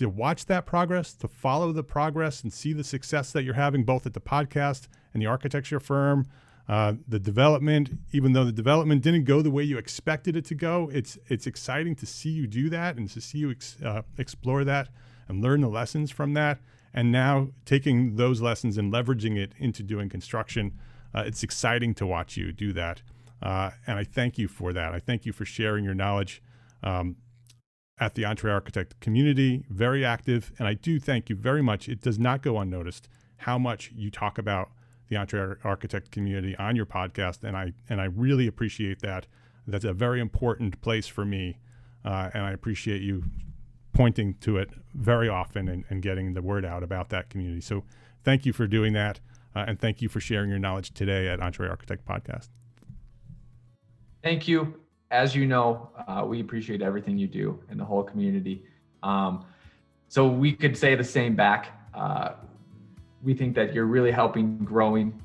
watch that progress, to follow the progress and see the success that you're having both at the podcast and the architecture firm. The development, even though the development didn't go the way you expected it to go, it's exciting to see you do that and to see you explore that and learn the lessons from that. And now taking those lessons and leveraging it into doing construction, it's exciting to watch you do that. And I thank you for that. I thank you for sharing your knowledge at the EntreArchitect community, very active. And I do thank you very much. It does not go unnoticed how much you talk about the EntreArchitect community on your podcast. And I really appreciate that. That's a very important place for me. And I appreciate you pointing to it very often and getting the word out about that community. So thank you for doing that. And thank you for sharing your knowledge today at EntreArchitect Podcast. Thank you. As you know, we appreciate everything you do in the whole community. So we could say the same back. We think that you're really helping growing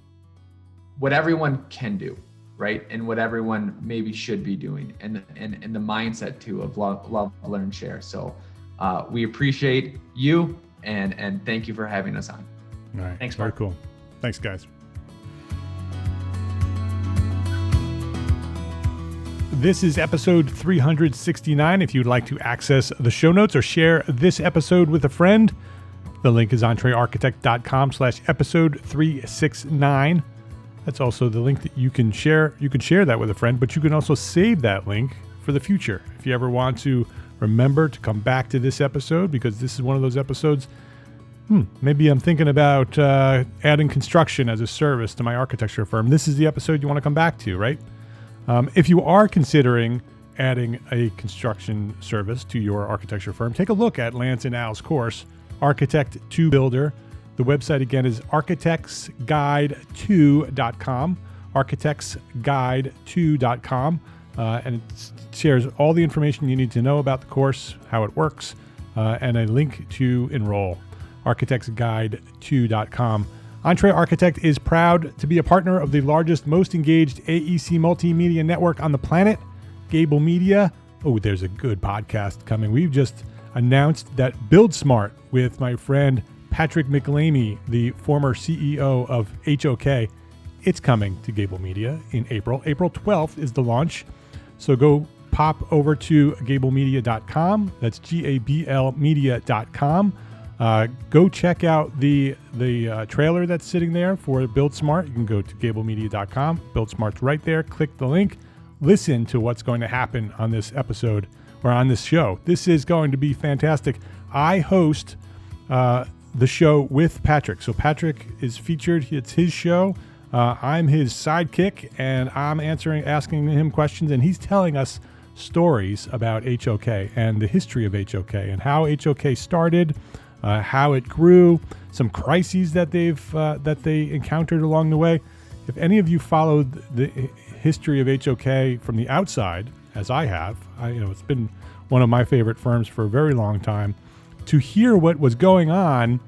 what everyone can do, right? And what everyone maybe should be doing, and the mindset too of love, learn, share. So we appreciate you and thank you for having us on. All right. Thanks, Very Mark. cool. Thanks, guys. This is episode 369. If you'd like to access the show notes or share this episode with a friend, the link is entrearchitect.com/episode 369. That's also the link that you can share. You can share that with a friend, but you can also save that link for the future. If you ever want to remember to come back to this episode, because this is one of those episodes, maybe I'm thinking about adding construction as a service to my architecture firm. This is the episode you want to come back to, right? If you are considering adding a construction service to your architecture firm, take a look at Lance and Al's course, Architect to Builder. The website again is architectsguide2.com, architectsguide2.com, and it shares all the information you need to know about the course, how it works, and a link to enroll, architectsguide2.com. EntreArchitect is proud to be a partner of the largest, most engaged AEC multimedia network on the planet, Gable Media. Oh, there's a good podcast coming. We've just announced that Build Smart with my friend Patrick McLamey, the former CEO of HOK. It's coming to Gable Media in April. April 12th is the launch. So go pop over to gablemedia.com. That's GABL media.com. Go check out the trailer that's sitting there for Build Smart. You can go to gablemedia.com. Build Smart's right there. Click the link. Listen to what's going to happen on this episode or on this show. This is going to be fantastic. I host the show with Patrick. So Patrick is featured. It's his show. I'm his sidekick, and I'm asking him questions, and he's telling us stories about HOK and the history of HOK and how HOK started, how it grew, some crises that they encountered along the way. If any of you followed the history of HOK from the outside, as I have, it's been one of my favorite firms for a very long time. To hear what was going on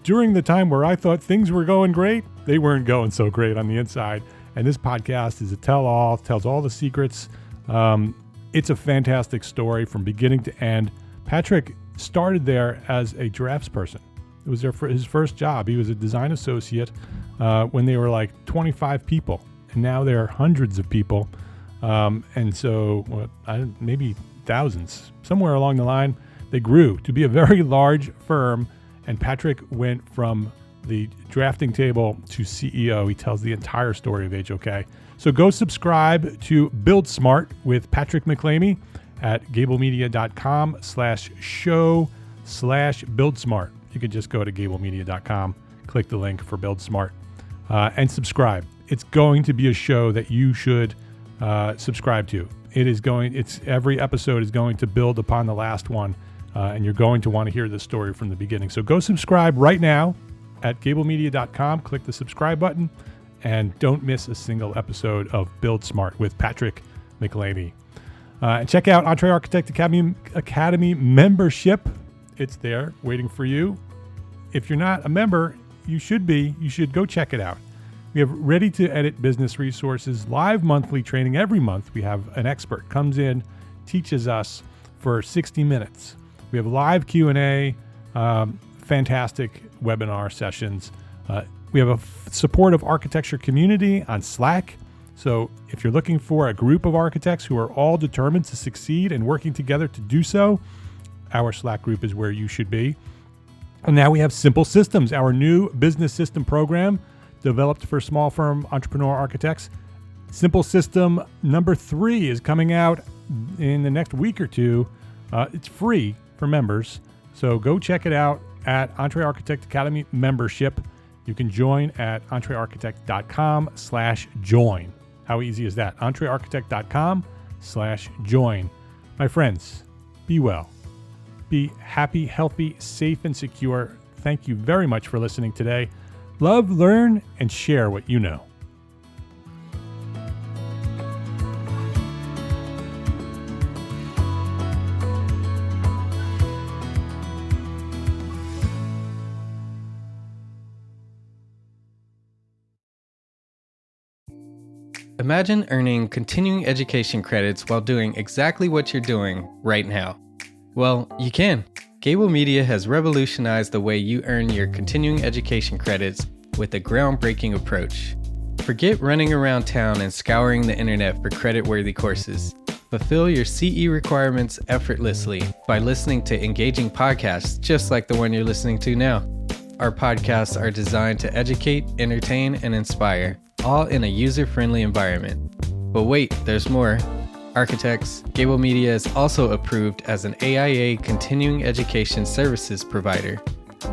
during the time where I thought things were going great, they weren't going so great on the inside. And this podcast is a tell-all, tells all the secrets. It's a fantastic story from beginning to end. Patrick started there as a draftsperson. It was his first job. He was a design associate when they were like 25 people. And now there are hundreds of people. And so maybe thousands. Somewhere along the line, they grew to be a very large firm. And Patrick went from the drafting table to CEO. He tells the entire story of HOK. So go subscribe to Build Smart with Patrick McLamey at gablemedia.com/show/BuildSmart. You can just go to gablemedia.com, click the link for Build Smart, and subscribe. It's going to be a show that you should subscribe to. Every episode is going to build upon the last one, and you're going to want to hear the story from the beginning. So go subscribe right now at gablemedia.com. Click the subscribe button, and don't miss a single episode of Build Smart with Patrick McLamey. And check out EntreArchitect Academy membership. It's there waiting for you. If you're not a member, you should be. You should go check it out. We have ready-to-edit business resources, live monthly training. Every month we have an expert comes in, teaches us for 60 minutes. We have live Q&A, fantastic webinar sessions. We have a supportive architecture community on Slack. So if you're looking for a group of architects who are all determined to succeed and working together to do so, our Slack group is where you should be. And now we have Simple Systems, our new business system program developed for small firm entrepreneur architects. Simple System number 3 is coming out in the next week or two. It's free for members. So go check it out at EntreArchitect Academy membership. You can join at entrearchitect.com/join. How easy is that? entrearchitect.com/join. My friends, be well. Be happy, healthy, safe, and secure. Thank you very much for listening today. Love, learn, and share what you know. Imagine earning continuing education credits while doing exactly what you're doing right now. Well, you can. Gable Media has revolutionized the way you earn your continuing education credits with a groundbreaking approach. Forget running around town and scouring the internet for credit-worthy courses. Fulfill your CE requirements effortlessly by listening to engaging podcasts just like the one you're listening to now. Our podcasts are designed to educate, entertain, and inspire, all in a user-friendly environment. But wait, there's more. architects, Gable Media is also approved as an AIA continuing education services provider.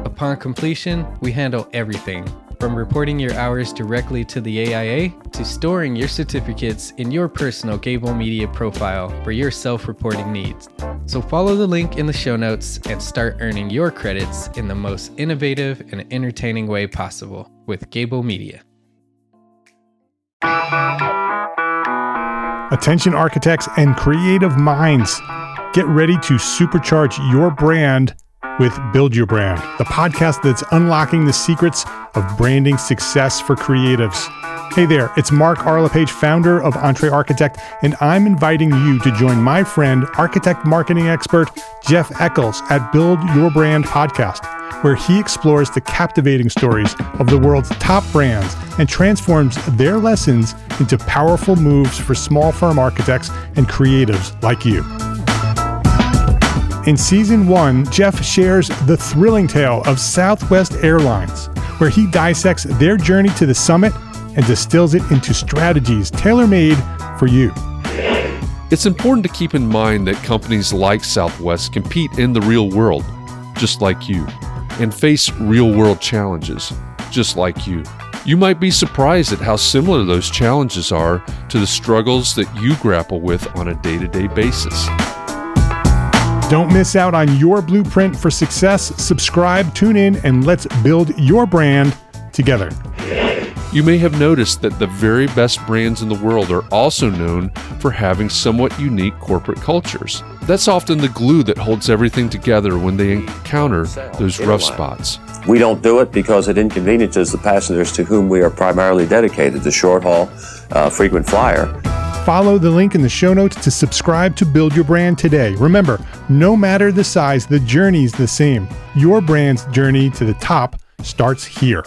Upon completion, we handle everything, from reporting your hours directly to the AIA to storing your certificates in your personal Gable Media profile for your self-reporting needs. So follow the link in the show notes and start earning your credits in the most innovative and entertaining way possible with Gable Media. Attention architects and creative minds, get ready to supercharge your brand with Build Your Brand, the podcast that's unlocking the secrets of branding success for creatives. Hey there, it's Mark Arlepage, founder of EntreArchitect, and I'm inviting you to join my friend, architect marketing expert Jeff Eccles at Build Your Brand podcast, where he explores the captivating stories of the world's top brands and transforms their lessons into powerful moves for small firm architects and creatives like you. In Season 1, Jeff shares the thrilling tale of Southwest Airlines, where he dissects their journey to the summit and distills it into strategies tailor-made for you. It's important to keep in mind that companies like Southwest compete in the real world, just like you, and face real-world challenges, just like you. You might be surprised at how similar those challenges are to the struggles that you grapple with on a day-to-day basis. Don't miss out on your blueprint for success. Subscribe, tune in, and let's build your brand together. You may have noticed that the very best brands in the world are also known for having somewhat unique corporate cultures. That's often the glue that holds everything together when they encounter those rough spots. We don't do it because it inconveniences the passengers to whom we are primarily dedicated, the short haul, frequent flyer. Follow the link in the show notes to subscribe to Build Your Brand today. Remember, no matter the size, the journey's the same. Your brand's journey to the top starts here.